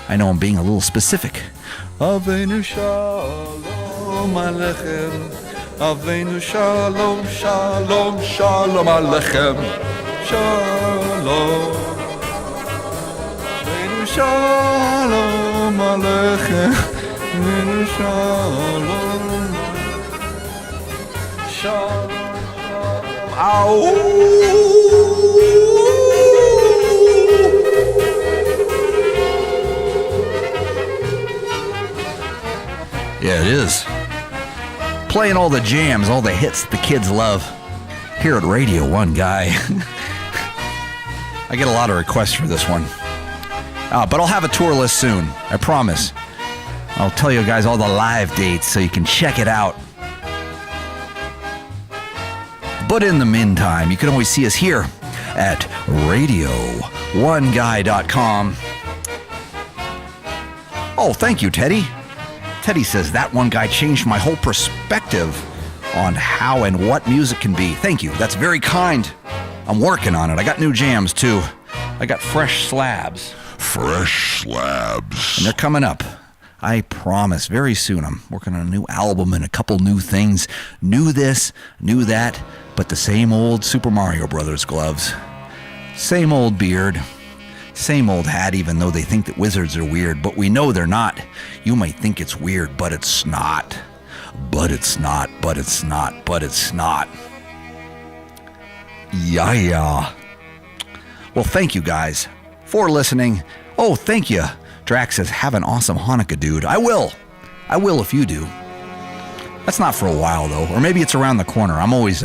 I know I'm being a little specific. Avenu Shalom. shalom alechem. Avenu shalom, shalom, shalom alechem. Shalom. Avenu shalom alechem. Avenu shalom. Shalom, shalom. Ow! Yeah, it is. Playing all the jams, all the hits the kids love here at Radio 1 Guy. I get a lot of requests for this one. But I'll have a tour list soon, I promise. I'll tell you guys all the live dates so you can check it out. But in the meantime, you can always see us here at Radio1Guy.com. Oh, thank you, Teddy. Teddy says that one guy changed my whole perspective on how and what music can be. Thank you. That's very kind. I'm working on it. I got new jams, too. I got fresh slabs.
Fresh slabs.
And they're coming up. I promise. Very soon. I'm working on a new album and a couple new things. New this, new that, but the same old Super Mario Brothers gloves. Same old beard. Same old hat, even though they think that wizards are weird, but we know they're not. You might think it's weird, but it's not. But it's not, but it's not, but it's not. Yeah. Well, thank you guys for listening. Oh, thank you. Drax says, have an awesome Hanukkah, dude. I will. I will if you do. That's not for a while, though. Or maybe it's around the corner. I'm always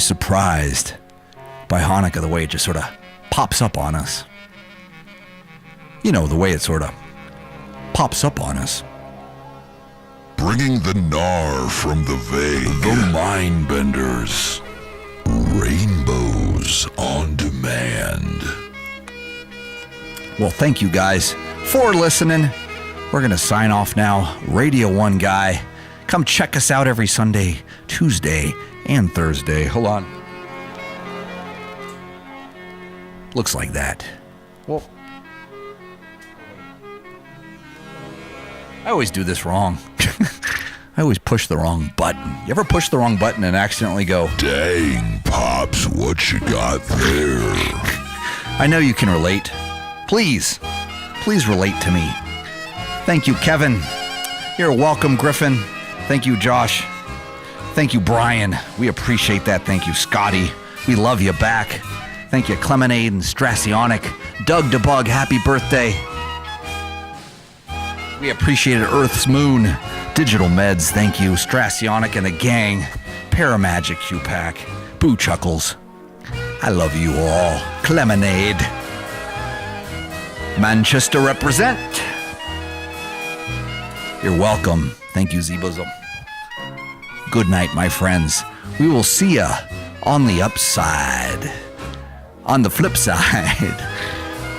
surprised by Hanukkah, the way it just sort of pops up on us. You know, the way it sort of pops up on us.
Bringing the gnar from the vague. The mindbenders. Rainbows on demand.
Well, thank you guys for listening. We're going to sign off now. Radio 1 Guy. Come check us out every Sunday, Tuesday, and Thursday. Hold on. Looks like that. Well, I always do this wrong. I always push the wrong button. You ever push the wrong button and accidentally go,
dang, Pops, what you got there?
I know you can relate. Please relate to me. Thank you, Kevin. You're welcome, Griffin. Thank you, Josh. Thank you, Brian. We appreciate that. Thank you, Scotty. We love you back. Thank you, Clemonade and Strassionic. Doug DeBug, happy birthday. We appreciate it, Earth's Moon. Digital Meds, thank you. Strassionic and the gang. Paramagic Q-Pack. Boo Chuckles. I love you all. Clemonade. Manchester represent. You're welcome. Thank you, Z-Bosom. Good night, my friends. We will see ya on the upside. On the flip side.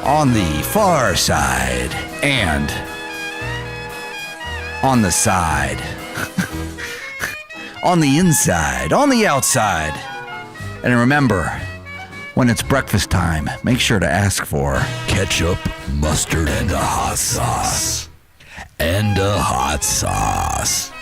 On the far side. And on the side. On the inside. On the outside. And remember, when it's breakfast time, make sure to ask for
ketchup, mustard, and a hot sauce. And a hot sauce.